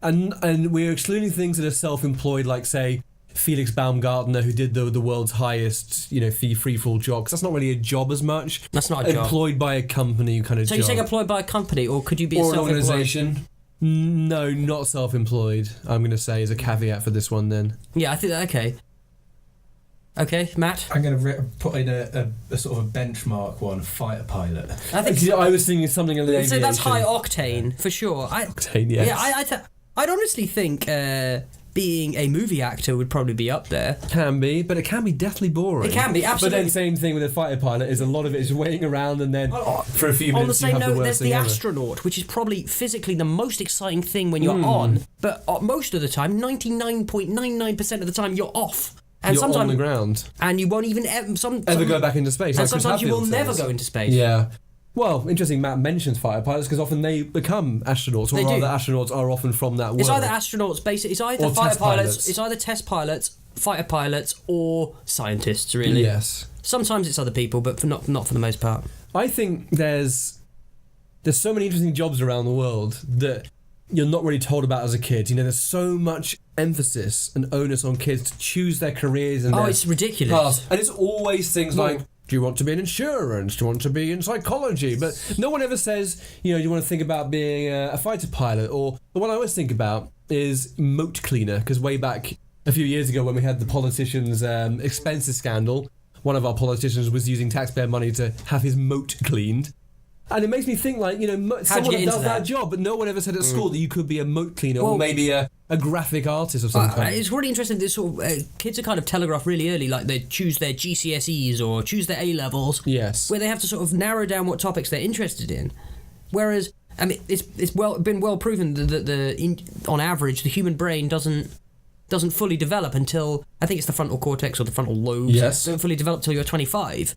[SPEAKER 2] And we're excluding things that are self-employed, like say Felix Baumgartner, who did the world's highest fee free fall job, because that's not really a job as much.
[SPEAKER 3] That's not a job.
[SPEAKER 2] Employed by a company kind of
[SPEAKER 3] so
[SPEAKER 2] job.
[SPEAKER 3] you're saying employed by a company, or could you be
[SPEAKER 2] or
[SPEAKER 3] a self-employed?
[SPEAKER 2] an organisation? No, not self-employed, I'm going to say, as a caveat for this one then.
[SPEAKER 3] Yeah, I think that, okay, Matt?
[SPEAKER 4] I'm going to put in a sort of a benchmark one, fighter pilot.
[SPEAKER 3] I think
[SPEAKER 2] I was thinking something in the aviation.
[SPEAKER 3] So that's high octane, for sure.
[SPEAKER 2] Octane, yes.
[SPEAKER 3] Yeah, I'd honestly think being a movie actor would probably be up there.
[SPEAKER 2] Can be, but it can be deathly boring.
[SPEAKER 3] It can be, absolutely.
[SPEAKER 2] But then same thing with a fighter pilot, is a lot of it is waiting around, and then for a few minutes
[SPEAKER 3] on the same
[SPEAKER 2] you have
[SPEAKER 3] note,
[SPEAKER 2] the
[SPEAKER 3] there's
[SPEAKER 2] worst
[SPEAKER 3] the
[SPEAKER 2] thing ever.
[SPEAKER 3] astronaut, which is probably physically the most exciting thing when you're on, but most of the time, 99.99% of the time, you're off. And
[SPEAKER 2] you're
[SPEAKER 3] sometimes
[SPEAKER 2] on the ground.
[SPEAKER 3] And you won't even
[SPEAKER 2] ever go back into space.
[SPEAKER 3] And
[SPEAKER 2] like
[SPEAKER 3] sometimes you will
[SPEAKER 2] Chris
[SPEAKER 3] never
[SPEAKER 2] says.
[SPEAKER 3] go into space.
[SPEAKER 2] Yeah. Well, interesting Matt mentions fighter pilots, because often they become astronauts, or rather astronauts are often from that world.
[SPEAKER 3] It's either astronauts, basically. It's either
[SPEAKER 2] or
[SPEAKER 3] fighter
[SPEAKER 2] pilots.
[SPEAKER 3] It's either test pilots, fighter pilots, or scientists, really.
[SPEAKER 2] Yes.
[SPEAKER 3] Sometimes it's other people, but not for the most part.
[SPEAKER 2] I think there's so many interesting jobs around the world that you're not really told about as a kid. There's so much emphasis and onus on kids to choose their careers and
[SPEAKER 3] it's ridiculous.
[SPEAKER 2] paths. And it's always things like, do you want to be in insurance? Do you want to be in psychology? But no one ever says, do you want to think about being a fighter pilot? Or the one I always think about is moat cleaner, because way back a few years ago when we had the politicians' expenses scandal, one of our politicians was using taxpayer money to have his moat cleaned. And it makes me think, someone does that job, but no one ever said at school that you could be a moat cleaner or maybe a graphic artist of some kind.
[SPEAKER 3] It's really interesting that sort of kids are kind of telegraphed really early, like they choose their GCSEs or choose their A-levels.
[SPEAKER 2] Yes.
[SPEAKER 3] Where they have to sort of narrow down what topics they're interested in. Whereas, it's been well proven that on average, the human brain doesn't fully develop until, I think it's the frontal cortex or the frontal lobes.
[SPEAKER 2] Yes.
[SPEAKER 3] Don't fully develop till you're 25.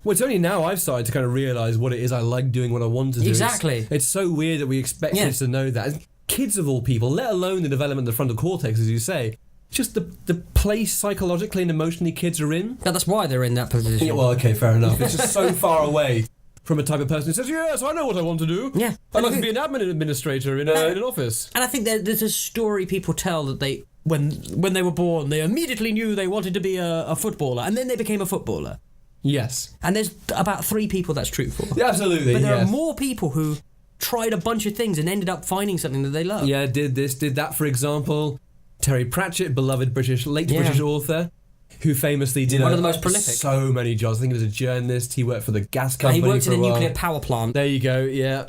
[SPEAKER 2] Well, it's only now I've started to kind of realise what it is I like doing, what I want to do.
[SPEAKER 3] Exactly.
[SPEAKER 2] It's so weird that we expect kids to know that. Kids of all people, let alone the development of the frontal cortex, as you say, just the place psychologically and emotionally kids are in.
[SPEAKER 3] That's why they're in that position.
[SPEAKER 2] Yeah, well, okay, fair enough. It's just so far away from a type of person who says, yes, I know what I want to do.
[SPEAKER 3] Yeah.
[SPEAKER 2] I'd like to be an admin administrator in an office.
[SPEAKER 3] And I think there's a story people tell that they, when they were born, they immediately knew they wanted to be a footballer, and then they became a footballer.
[SPEAKER 2] Yes.
[SPEAKER 3] And there's about 3 people that's true for.
[SPEAKER 2] Yeah, absolutely.
[SPEAKER 3] But there are more people who tried a bunch of things and ended up finding something that they love.
[SPEAKER 2] Yeah, did this, did that, for example. Terry Pratchett, beloved British author, who famously did
[SPEAKER 3] one of the most prolific.
[SPEAKER 2] So many jobs. I think he was a journalist. He worked for the gas company.
[SPEAKER 3] He worked
[SPEAKER 2] for
[SPEAKER 3] in a
[SPEAKER 2] while.
[SPEAKER 3] nuclear power plant.
[SPEAKER 2] There you go. Yeah.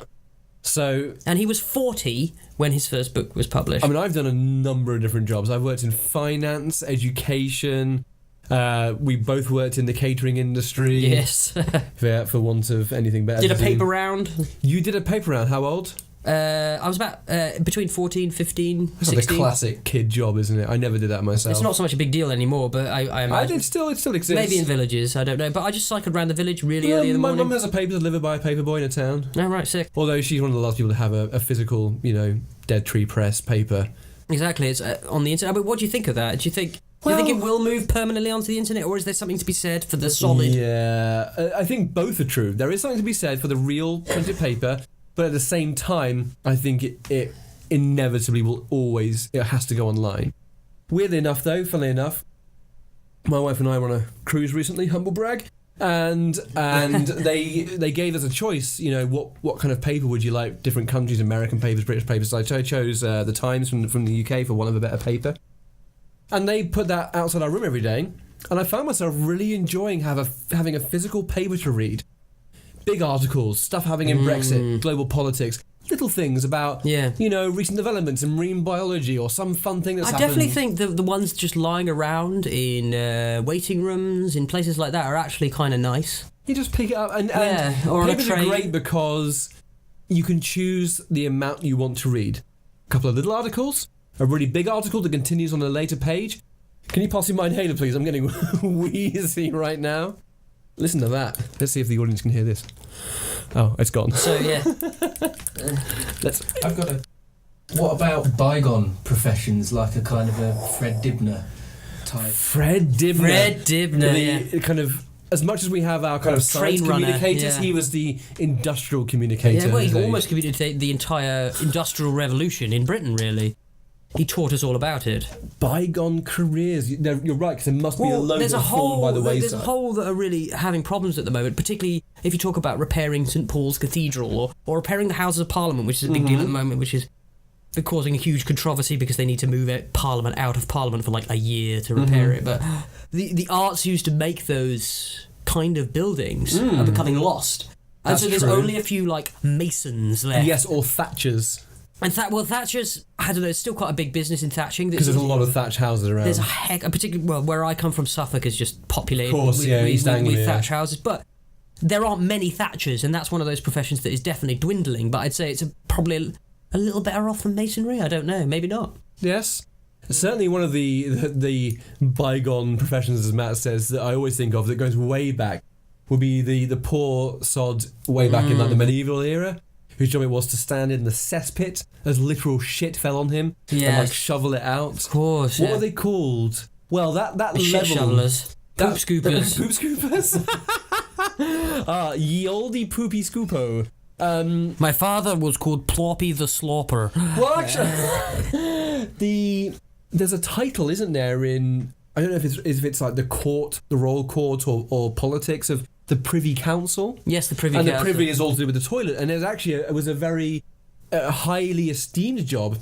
[SPEAKER 2] So.
[SPEAKER 3] And he was 40 when his first book was published.
[SPEAKER 2] I mean, I've done a number of different jobs. I've worked in finance, education. We both worked in the catering industry.
[SPEAKER 3] Yes.
[SPEAKER 2] for want of anything better.
[SPEAKER 3] Did a paper round.
[SPEAKER 2] You did a paper round. How old?
[SPEAKER 3] I was about between 14, 15,
[SPEAKER 2] That's
[SPEAKER 3] 16.
[SPEAKER 2] like a classic kid job, isn't it? I never did that myself.
[SPEAKER 3] It's not so much a big deal anymore, but I imagine.
[SPEAKER 2] It still exists.
[SPEAKER 3] Maybe in villages, I don't know. But I just cycled around the village really early in the morning.
[SPEAKER 2] My mum has a paper delivered by a paper boy in a town.
[SPEAKER 3] Oh, right, sick.
[SPEAKER 2] Although she's one of the last people to have a physical, dead tree press paper.
[SPEAKER 3] Exactly, it's on the internet. But what do you think of that? Do you think it will move permanently onto the internet, or is there something to be said for the solid?
[SPEAKER 2] Yeah, I think both are true. There is something to be said for the real printed paper, but at the same time, I think it inevitably it has to go online. Weirdly enough, though, funnily enough, my wife and I were on a cruise recently, humble brag, and they gave us a choice. What kind of paper would you like? Different countries, American papers, British papers. So I chose the Times from the UK for want of a better paper, and they put that outside our room every day, and I found myself really enjoying having a physical paper to read. Big articles, stuff happening in Brexit, global politics, little things about recent developments in marine biology or some fun thing that's happened.
[SPEAKER 3] I definitely think the ones just lying around in waiting rooms, in places like that, are actually kind of nice.
[SPEAKER 2] You just pick it up and
[SPEAKER 3] or on a
[SPEAKER 2] papers are
[SPEAKER 3] train.
[SPEAKER 2] great because you can choose the amount you want to read. A couple of little articles, a really big article that continues on a later page. Can you pass me my inhaler, please? I'm getting wheezy right now. Listen to that. Let's see if the audience can hear this. Oh, it's gone.
[SPEAKER 3] So, yeah.
[SPEAKER 4] I've got what about bygone professions, like a kind of a Fred Dibner type?
[SPEAKER 2] Fred Dibner.
[SPEAKER 3] The
[SPEAKER 2] kind of, as much as we have our kind of science
[SPEAKER 3] train runner,
[SPEAKER 2] communicators, he was the industrial communicator.
[SPEAKER 3] Yeah, well, he almost communicated the entire industrial revolution in Britain, really. He taught us all about it.
[SPEAKER 2] Bygone careers. You're right, because there must be a load that have fallen by the wayside.
[SPEAKER 3] There's a whole that are really having problems at the moment, particularly if you talk about repairing St Paul's Cathedral or repairing the Houses of Parliament, which is a big deal at the moment, which is causing a huge controversy because they need to move Parliament out of Parliament for like a year to repair it. But the arts used to make those kind of buildings are becoming lost. And
[SPEAKER 2] That's
[SPEAKER 3] so there's
[SPEAKER 2] true.
[SPEAKER 3] only a few like masons left.
[SPEAKER 2] Yes, or thatchers.
[SPEAKER 3] And Thatcher's, I don't know, it's still quite a big business in thatching.
[SPEAKER 2] Because there's a lot of thatch houses around.
[SPEAKER 3] There's particularly where I come from, Suffolk is just populated
[SPEAKER 2] East Anglia,
[SPEAKER 3] with thatch houses. But there aren't many thatchers, and that's one of those professions that is definitely dwindling. But I'd say it's probably a little better off than masonry. I don't know, maybe not.
[SPEAKER 2] Yes. Certainly one of the bygone professions, as Matt says, that I always think of that goes way back would be the poor sod way back in like the medieval era, whose job it was to stand in the cesspit as literal shit fell on him and like shovel it out.
[SPEAKER 3] Of course.
[SPEAKER 2] What were they called? Well, that level.
[SPEAKER 3] Shit shovelers. Poop scoopers.
[SPEAKER 2] Poop scoopers. Ye olde poopy scoopo.
[SPEAKER 3] My father was called Ploppy the Slopper.
[SPEAKER 2] Well, actually, there's a title, isn't there? In I don't know if it's like the court, the royal court, or politics of the Privy Council.
[SPEAKER 3] Yes, the Privy
[SPEAKER 2] Council.
[SPEAKER 3] Council.
[SPEAKER 2] And the Privy is all to do with the toilet. And it was a very highly esteemed job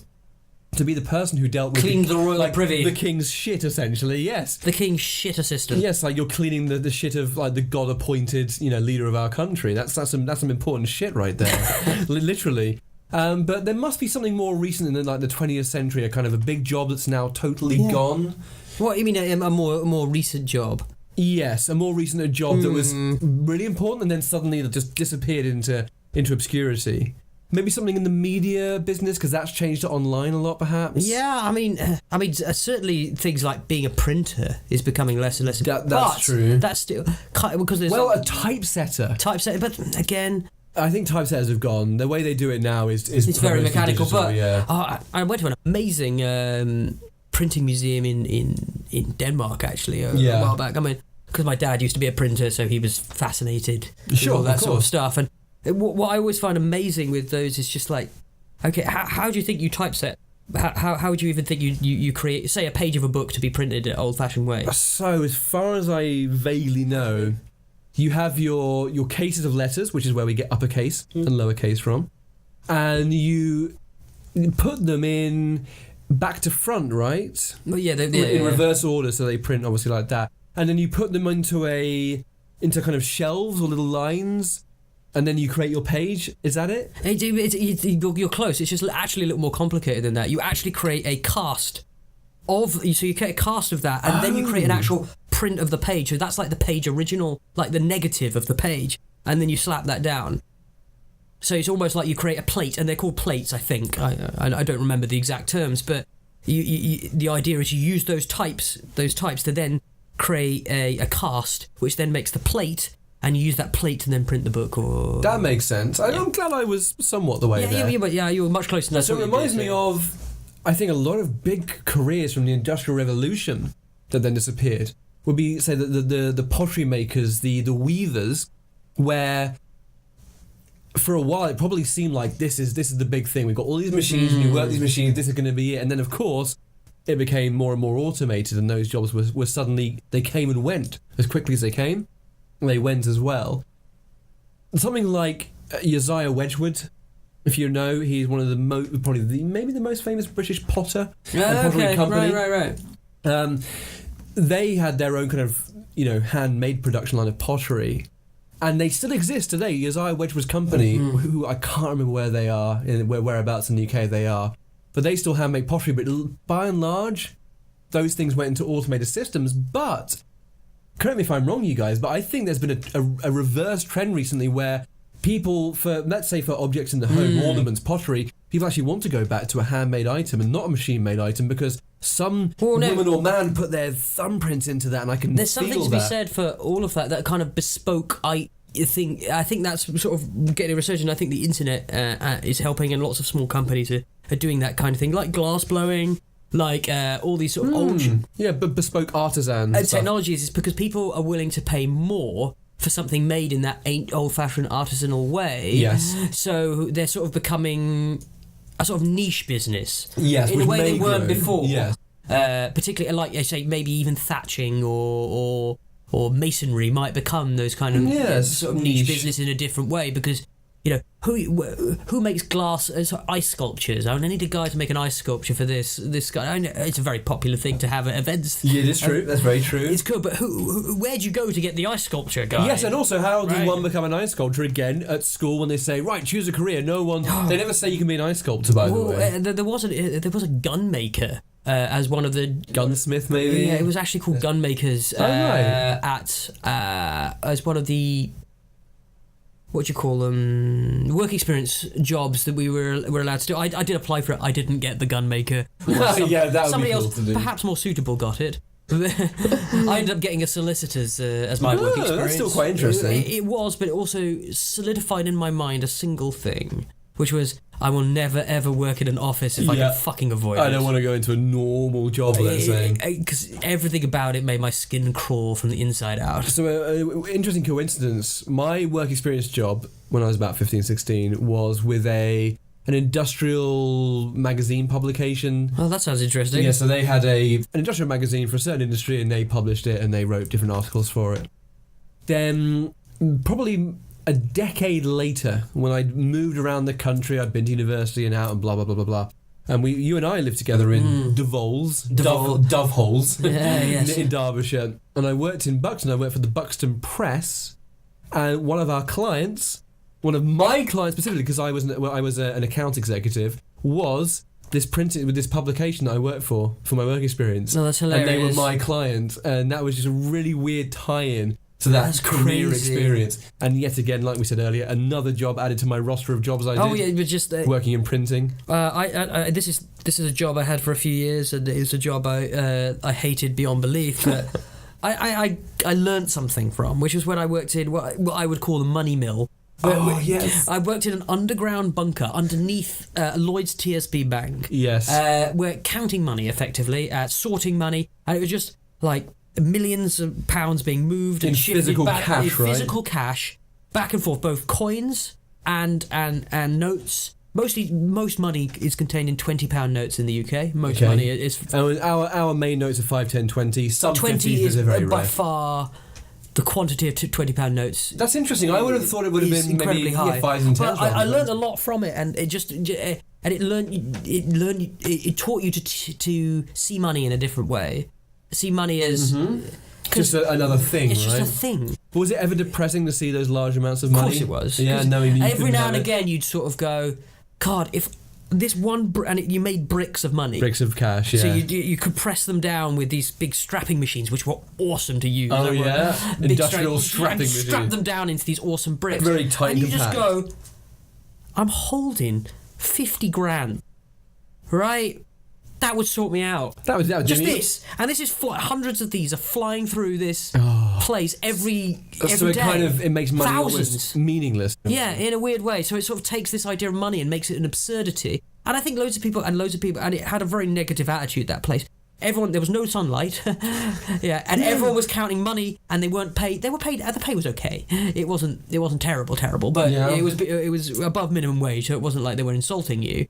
[SPEAKER 2] to be the person who dealt with
[SPEAKER 3] cleaned the royal privy,
[SPEAKER 2] the king's shit, essentially. Yes,
[SPEAKER 3] the king's shit assistant.
[SPEAKER 2] Yes, like you're cleaning the shit of like the god-appointed leader of our country. That's some important shit right there, literally. But there must be something more recent in like the 20th century, a kind of a big job that's now totally gone.
[SPEAKER 3] What you mean, a more recent job?
[SPEAKER 2] Yes, a more recent job that was really important and then suddenly it just disappeared into obscurity. Maybe something in the media business, because that's changed to online a lot, perhaps.
[SPEAKER 3] Yeah, I mean, certainly things like being a printer is becoming less and less.
[SPEAKER 2] That's true.
[SPEAKER 3] That's still because there's
[SPEAKER 2] a typesetter.
[SPEAKER 3] But again,
[SPEAKER 2] I think typesetters have gone. The way they do it now is
[SPEAKER 3] it's very mechanical.
[SPEAKER 2] Digital,
[SPEAKER 3] but I went to an amazing printing museum in Denmark actually a while back. I mean, because my dad used to be a printer, so he was fascinated with all that sort of stuff. And what I always find amazing with those is just like, okay, how do you think you typeset? How would you even think you create, say, a page of a book to be printed an old-fashioned way?
[SPEAKER 2] So, as far as I vaguely know, you have your cases of letters, which is where we get uppercase and lowercase from, and you put them in back to front, right?
[SPEAKER 3] Well, yeah,
[SPEAKER 2] in reverse order, so they print obviously like that, and then you put them into kind of shelves or little lines. And then you create your page. Is that it?
[SPEAKER 3] You're close. It's just actually a little more complicated than that. You actually create a cast so you create a cast of that, and then you create an actual print of the page. So that's like the page original, like the negative of the page, and then you slap that down. So it's almost like you create a plate, and they're called plates, I think. I don't remember the exact terms, but the idea is you use those types to then create a cast, which then makes the plate. And you use that plate to then print the book, or
[SPEAKER 2] that makes sense. I'm glad I was somewhat the way there.
[SPEAKER 3] Yeah, you were much closer than that.
[SPEAKER 2] So it reminds me of, I think, a lot of big careers from the Industrial Revolution that then disappeared. Would be, say, the pottery makers, the weavers, where for a while it probably seemed like this is the big thing. We've got all these machines, and you work these machines. This is going to be it. And then, of course, it became more and more automated, and those jobs were suddenly, they came and went as quickly as they came. They went as well. Something like Josiah Wedgwood, if you know, he's one of the maybe the most famous British potter and pottery company.
[SPEAKER 3] Right.
[SPEAKER 2] They had their own kind of handmade production line of pottery, and they still exist today. Josiah Wedgwood's company, who I can't remember where they are, whereabouts in the UK they are, but they still handmade pottery. But by and large, those things went into automated systems, but. Correct me if I'm wrong, you guys, but I think there's been a reverse trend recently where people, let's say for objects in the home, ornaments, pottery, people actually want to go back to a handmade item and not a machine-made item because some woman or man put their thumbprint into that, and I can
[SPEAKER 3] There's something to be said for all of that kind of bespoke thing. I think that's sort of getting a resurgence. I think the internet is helping, and lots of small companies are doing that kind of thing, like glass blowing. Like all these sort of old...
[SPEAKER 2] but bespoke artisan
[SPEAKER 3] technologies is because people are willing to pay more for something made in that old-fashioned artisanal way.
[SPEAKER 2] Yes.
[SPEAKER 3] So they're sort of becoming a sort of niche business.
[SPEAKER 2] Yes,
[SPEAKER 3] in a way they weren't before.
[SPEAKER 2] Yes.
[SPEAKER 3] Particularly, like I say, maybe even thatching or masonry might become those kind of sort of niche business in a different way because... who makes glass ice sculptures? I need a guy to make an ice sculpture for this guy. I know it's a very popular thing to have at events.
[SPEAKER 2] Yeah, it is true. That's very true.
[SPEAKER 3] It's cool, but where'd you go to get the ice sculpture guy?
[SPEAKER 2] Yes, and also how does one become an ice sculptor again at school when they say, right, choose a career? They never say you can be an ice sculptor, by the way.
[SPEAKER 3] There was a gun maker. As one of the
[SPEAKER 2] gunsmith, maybe.
[SPEAKER 3] Yeah, it was actually called gun makers. As one of the. What do you call them? Work experience jobs that we were allowed to do. I did apply for it. I didn't get the gun maker.
[SPEAKER 2] That would
[SPEAKER 3] somebody
[SPEAKER 2] be cool
[SPEAKER 3] else,
[SPEAKER 2] to do.
[SPEAKER 3] perhaps more suitable, got it. I ended up getting a solicitor's as my work experience.
[SPEAKER 2] That's still quite interesting.
[SPEAKER 3] It was, but it also solidified in my mind a single thing, which was I will never ever work in an office if I can fucking avoid it.
[SPEAKER 2] I don't want to go into a normal job, let's say.
[SPEAKER 3] Because everything about it made my skin crawl from the inside out.
[SPEAKER 2] So, interesting coincidence. My work experience job when I was about 15, 16 was with an industrial magazine publication.
[SPEAKER 3] Oh, that sounds interesting.
[SPEAKER 2] Yeah, so they had an industrial magazine for a certain industry and they published it and they wrote different articles for it. Then, probably a decade later, when I'd moved around the country, I'd been to university and out and blah, blah, blah, blah, blah. And you and I lived together in Dove Holes in Derbyshire. And I worked in Buxton. I worked for the Buxton Press. And one of my clients specifically, because I was an account executive, was this printing with this publication that I worked for my work experience.
[SPEAKER 3] No, that's hilarious.
[SPEAKER 2] And they were my client. And that was just a really weird tie-in to that career experience. And yet again, like we said earlier, another job added to my roster of jobs I did. Oh yeah, but just working in printing.
[SPEAKER 3] This is a job I had for a few years, and it was a job I hated beyond belief. But I learned something from, which was when I worked in what I would call the money mill,
[SPEAKER 2] yes.
[SPEAKER 3] I worked in an underground bunker underneath Lloyd's TSB Bank.
[SPEAKER 2] Yes.
[SPEAKER 3] We're counting money effectively, sorting money, and it was just like millions of pounds being moved
[SPEAKER 2] in
[SPEAKER 3] and shifted
[SPEAKER 2] physical
[SPEAKER 3] back
[SPEAKER 2] cash,
[SPEAKER 3] in
[SPEAKER 2] right?
[SPEAKER 3] physical cash, back and forth, both coins and notes. Most money is contained in £20 notes in the UK. Most money is.
[SPEAKER 2] Our main notes are 5, 10, 20. Some
[SPEAKER 3] 20
[SPEAKER 2] 50s
[SPEAKER 3] is
[SPEAKER 2] very
[SPEAKER 3] by
[SPEAKER 2] rare.
[SPEAKER 3] far the quantity of £20 notes.
[SPEAKER 2] That's interesting. I would have thought it would have
[SPEAKER 3] is
[SPEAKER 2] been
[SPEAKER 3] incredibly
[SPEAKER 2] maybe
[SPEAKER 3] high.
[SPEAKER 2] 5s and 10s.
[SPEAKER 3] But I learned a lot from it, and it taught you to see money in a different way. See money as
[SPEAKER 2] just another thing,
[SPEAKER 3] it's
[SPEAKER 2] right?
[SPEAKER 3] just a thing.
[SPEAKER 2] But was it ever depressing to see those large amounts of money?
[SPEAKER 3] Of course it was.
[SPEAKER 2] Yeah, knowing you
[SPEAKER 3] every
[SPEAKER 2] couldn't
[SPEAKER 3] now
[SPEAKER 2] have
[SPEAKER 3] and
[SPEAKER 2] it.
[SPEAKER 3] again you'd sort of go, God, if this one you made bricks of money.
[SPEAKER 2] Bricks of cash, yeah.
[SPEAKER 3] So you could press them down with these big strapping machines, which were awesome to use.
[SPEAKER 2] Oh,
[SPEAKER 3] They were
[SPEAKER 2] yeah?
[SPEAKER 3] big
[SPEAKER 2] Industrial strapping
[SPEAKER 3] and strap
[SPEAKER 2] machines.
[SPEAKER 3] them down into these awesome bricks.
[SPEAKER 2] Very tight
[SPEAKER 3] and
[SPEAKER 2] and
[SPEAKER 3] you just
[SPEAKER 2] compact.
[SPEAKER 3] go, I'm holding 50 grand, right? That would sort me out.
[SPEAKER 2] That was
[SPEAKER 3] Just
[SPEAKER 2] Jimmy.
[SPEAKER 3] this, and this is hundreds of these are flying through this place every
[SPEAKER 2] So it
[SPEAKER 3] day.
[SPEAKER 2] kind of makes money
[SPEAKER 3] Thousands.
[SPEAKER 2] almost meaningless.
[SPEAKER 3] Yeah, in a weird way. So it sort of takes this idea of money and makes it an absurdity. And I think loads of people, and it had a very negative attitude, that place. There was no sunlight. Yeah, and everyone was counting money, and they weren't paid. They were paid. The pay was okay. It wasn't terrible, but
[SPEAKER 2] Yeah.
[SPEAKER 3] it was above minimum wage, so it wasn't like they were insulting you.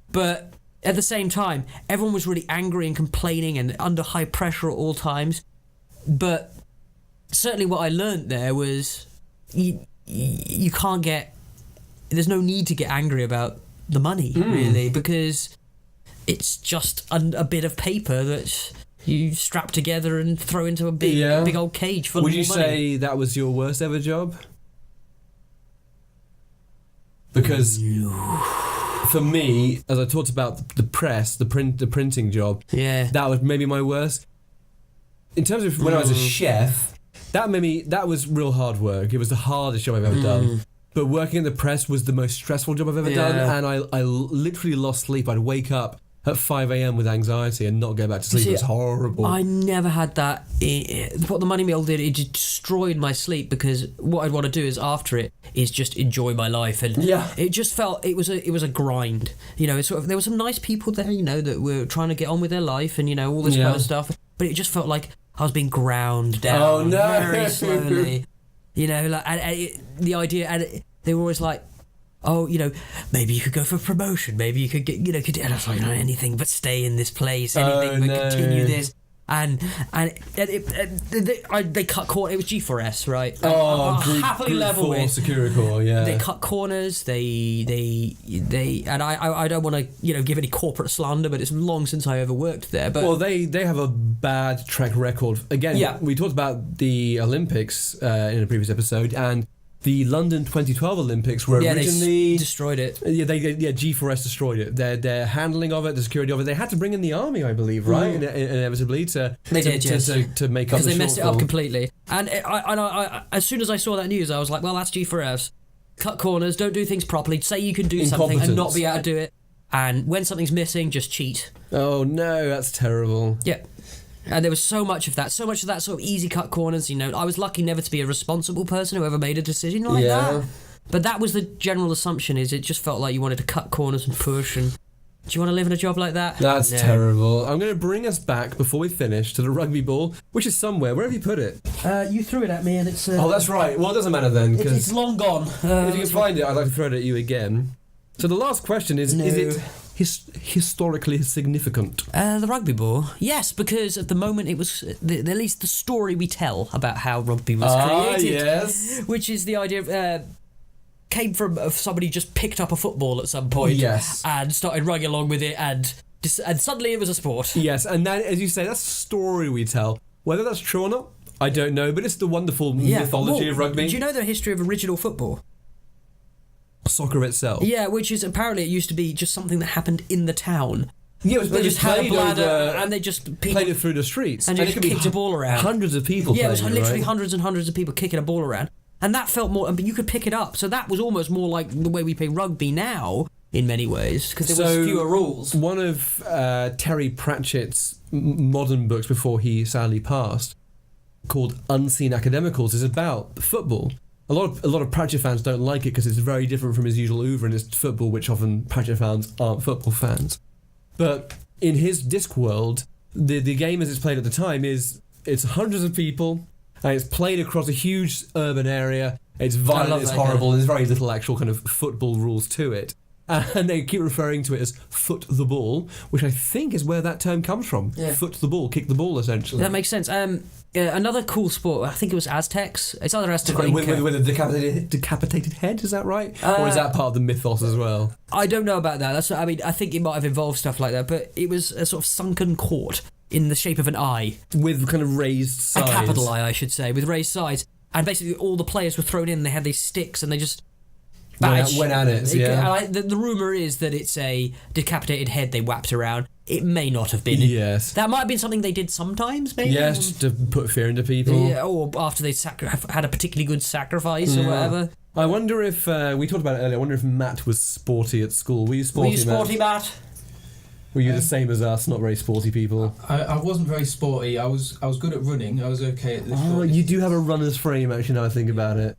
[SPEAKER 3] But at the same time, everyone was really angry and complaining and under high pressure at all times. But certainly what I learned there was you can't get... There's no need to get angry about the money, really, because it's just a bit of paper that you strap together and throw into a big old cage full
[SPEAKER 2] Would
[SPEAKER 3] of
[SPEAKER 2] you
[SPEAKER 3] more money.
[SPEAKER 2] say that was your worst ever job? Because for me, as I talked about the press, the printing job,
[SPEAKER 3] Yeah.
[SPEAKER 2] that was maybe my worst. In terms of when I was a chef, that was real hard work. It was the hardest job I've ever done. But working in the press was the most stressful job I've ever done, and I literally lost sleep. I'd wake up at 5 a.m. with anxiety and not go back to sleep.
[SPEAKER 3] See,
[SPEAKER 2] It was horrible.
[SPEAKER 3] I never had that. What the money meal did, it just destroyed my sleep, because what I'd want to do is after it is just enjoy my life, and it just felt it was a grind. You know, it's sort of, there were some nice people there, you know, that were trying to get on with their life and, you know, all this kind of stuff. But it just felt like I was being ground down very slowly. You know, like the idea, and they were always like, oh, you know, maybe you could go for promotion, maybe you could get, you know, and I was like, no, anything but stay in this place, anything but continue this. And they cut corners. It was G4S, right? Happily
[SPEAKER 2] group
[SPEAKER 3] level
[SPEAKER 2] 4
[SPEAKER 3] with.
[SPEAKER 2] Security Corps, yeah.
[SPEAKER 3] They cut corners. They and I don't want to, you know, give any corporate slander, but it's long since I ever worked there. But
[SPEAKER 2] well, they have a bad track record. Again, we talked about the Olympics in a previous episode, and the London 2012 Olympics were originally...
[SPEAKER 3] they destroyed it.
[SPEAKER 2] G4S destroyed it. Their handling of it, the security of it. They had to bring in the army, I believe, right? Inevitably to make up the
[SPEAKER 3] because they messed it up
[SPEAKER 2] shortfall.
[SPEAKER 3] completely. And I, as soon as I saw that news, I was like, well, that's G4S. Cut corners, don't do things properly. Say you can do something and not be able to do it. And when something's missing, just cheat.
[SPEAKER 2] Oh no, that's terrible.
[SPEAKER 3] Yeah. And there was so much of that sort of easy cut corners, you know. I was lucky never to be a responsible person who ever made a decision like that. But that was the general assumption, is it just felt like you wanted to cut corners and push. And do you want to live in a job like that?
[SPEAKER 2] That's terrible. I'm going to bring us back, before we finish, to the rugby ball, which is somewhere. Where have you put it?
[SPEAKER 3] You threw it at me and it's...
[SPEAKER 2] oh, that's right. Well, it doesn't matter then, because
[SPEAKER 3] it's long gone.
[SPEAKER 2] if you can find it, I'd like to throw it at you again. So the last question is it historically significant?
[SPEAKER 3] The rugby ball? Yes, because at the moment it was, at least the story we tell about how rugby was created.
[SPEAKER 2] Yes.
[SPEAKER 3] Which is the idea of... came from somebody just picked up a football at some point and started running along with it, and suddenly it was a sport.
[SPEAKER 2] Yes, and that, as you say, that's the story we tell. Whether that's true or not, I don't know, but it's the wonderful mythology of rugby.
[SPEAKER 3] Do you know the history of original football?
[SPEAKER 2] Soccer itself.
[SPEAKER 3] Yeah, which is apparently it used to be just something that happened in the town.
[SPEAKER 2] Yeah, it was
[SPEAKER 3] They just had a
[SPEAKER 2] played
[SPEAKER 3] bladder
[SPEAKER 2] over-
[SPEAKER 3] and they just
[SPEAKER 2] played it through the streets.
[SPEAKER 3] and
[SPEAKER 2] it
[SPEAKER 3] just
[SPEAKER 2] could be
[SPEAKER 3] kicked a ball around.
[SPEAKER 2] Hundreds of people
[SPEAKER 3] Yeah, it was
[SPEAKER 2] playing
[SPEAKER 3] literally
[SPEAKER 2] right?
[SPEAKER 3] hundreds and hundreds of people kicking a ball around. And that felt more, but you could pick it up. So that was almost more like the way we play rugby now, in many ways, because there was fewer rules.
[SPEAKER 2] One of Terry Pratchett's modern books before he sadly passed, called Unseen Academicals, is about football. A lot of Pratchett fans don't like it because it's very different from his usual oeuvre and his football, which often Pratchett fans aren't football fans. But in his disc world, the game as it's played at the time it's hundreds of people and it's played across a huge urban area. It's violent, it's horrible, and there's very little actual kind of football rules to it. And they keep referring to it as foot the ball, which I think is where that term comes from. Yeah. Foot the ball, kick the ball, essentially.
[SPEAKER 3] That makes sense. Another cool sport, I think it was Aztecs. It's either Aztecs
[SPEAKER 2] with a decapitated head, is that right? Or is that part of the mythos as well?
[SPEAKER 3] I don't know about that. I think it might have involved stuff like that, but it was a sort of sunken court in the shape of an eye.
[SPEAKER 2] With kind of raised sides.
[SPEAKER 3] A capital I should say, with raised sides. And basically all the players were thrown in, they had these sticks and they just...
[SPEAKER 2] Went at it, yeah.
[SPEAKER 3] The rumour is that it's a decapitated head they whapped around. It may not have been.
[SPEAKER 2] Yes.
[SPEAKER 3] That might have been something they did sometimes, maybe.
[SPEAKER 2] Yes, just to put fear into people.
[SPEAKER 3] Yeah, or after they had a particularly good sacrifice or whatever.
[SPEAKER 2] I wonder if, we talked about it earlier, I wonder if Matt was sporty at school. Were you sporty,
[SPEAKER 3] Matt?
[SPEAKER 2] Were you the same as us, not very sporty people?
[SPEAKER 4] I wasn't very sporty. I was good at running. I was okay at this.
[SPEAKER 2] Oh, you do have a runner's frame, actually, now I think about it.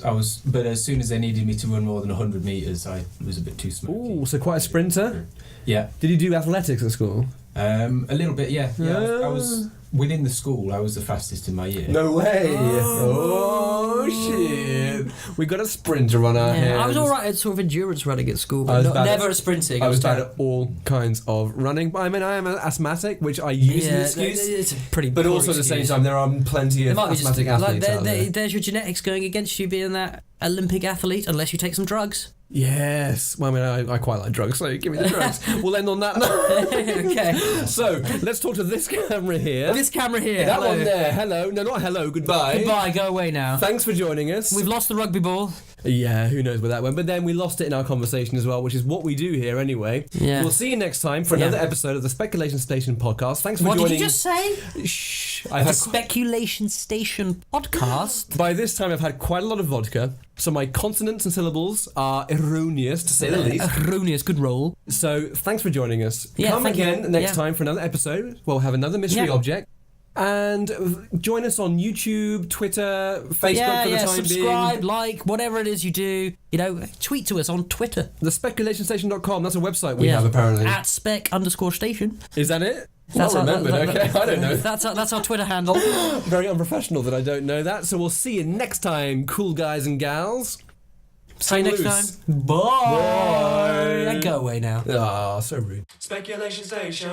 [SPEAKER 4] But as soon as they needed me to run more than 100 metres, I was a bit too smoky.
[SPEAKER 2] Ooh, so quite a sprinter?
[SPEAKER 4] Yeah.
[SPEAKER 2] Did you do athletics at school?
[SPEAKER 4] A little bit, yeah. I was within the school. I was the fastest in my year.
[SPEAKER 2] No way! Oh shit! We got a sprinter on our hands.
[SPEAKER 3] I was alright at sort of endurance running at school, but never at sprinting.
[SPEAKER 2] I was bad at all kinds of running. But I mean, I am an asthmatic, which I use as an excuse.
[SPEAKER 3] It's a pretty.
[SPEAKER 2] But also at the same time, there are plenty of asthmatic athletes out there.
[SPEAKER 3] There's your genetics going against you being that Olympic athlete, unless you take some drugs.
[SPEAKER 2] Yes. Well, I mean, I quite like drugs, so give me the drugs. We'll end on that note.
[SPEAKER 3] Okay.
[SPEAKER 2] So, let's talk to this camera here.
[SPEAKER 3] This camera here.
[SPEAKER 2] That one there. Hello. No, not hello. Goodbye.
[SPEAKER 3] Goodbye. Go away now.
[SPEAKER 2] Thanks for joining us.
[SPEAKER 3] We've lost the rugby ball.
[SPEAKER 2] Yeah, who knows where that went. But then we lost it in our conversation as well, which is what we do here anyway.
[SPEAKER 3] Yeah.
[SPEAKER 2] We'll see you next time for another episode of the Speculation Station podcast. Thanks for joining.
[SPEAKER 3] What did you just say?
[SPEAKER 2] Shh.
[SPEAKER 3] The Speculation Station podcast.
[SPEAKER 2] By this time, I've had quite a lot of vodka, so my consonants and syllables are erroneous, to say the least.
[SPEAKER 3] Erroneous, good roll.
[SPEAKER 2] So, thanks for joining us.
[SPEAKER 3] Yeah,
[SPEAKER 2] Come again next time for another episode. We'll have another mystery object. And join us on YouTube, Twitter, Facebook for the time
[SPEAKER 3] subscribe,
[SPEAKER 2] being.
[SPEAKER 3] like, whatever it is you do. Tweet to us on Twitter.
[SPEAKER 2] TheSpeculationStation.com, that's a website we have apparently.
[SPEAKER 3] At spec_station.
[SPEAKER 2] Is that it?
[SPEAKER 3] That's
[SPEAKER 2] not remembered, okay. I don't know.
[SPEAKER 3] That's our Twitter handle.
[SPEAKER 2] Very unprofessional that I don't know that. So we'll see you next time, cool guys and gals.
[SPEAKER 3] See you next time. Bye. And go away now.
[SPEAKER 2] Ah, so rude.
[SPEAKER 1] Speculation Station.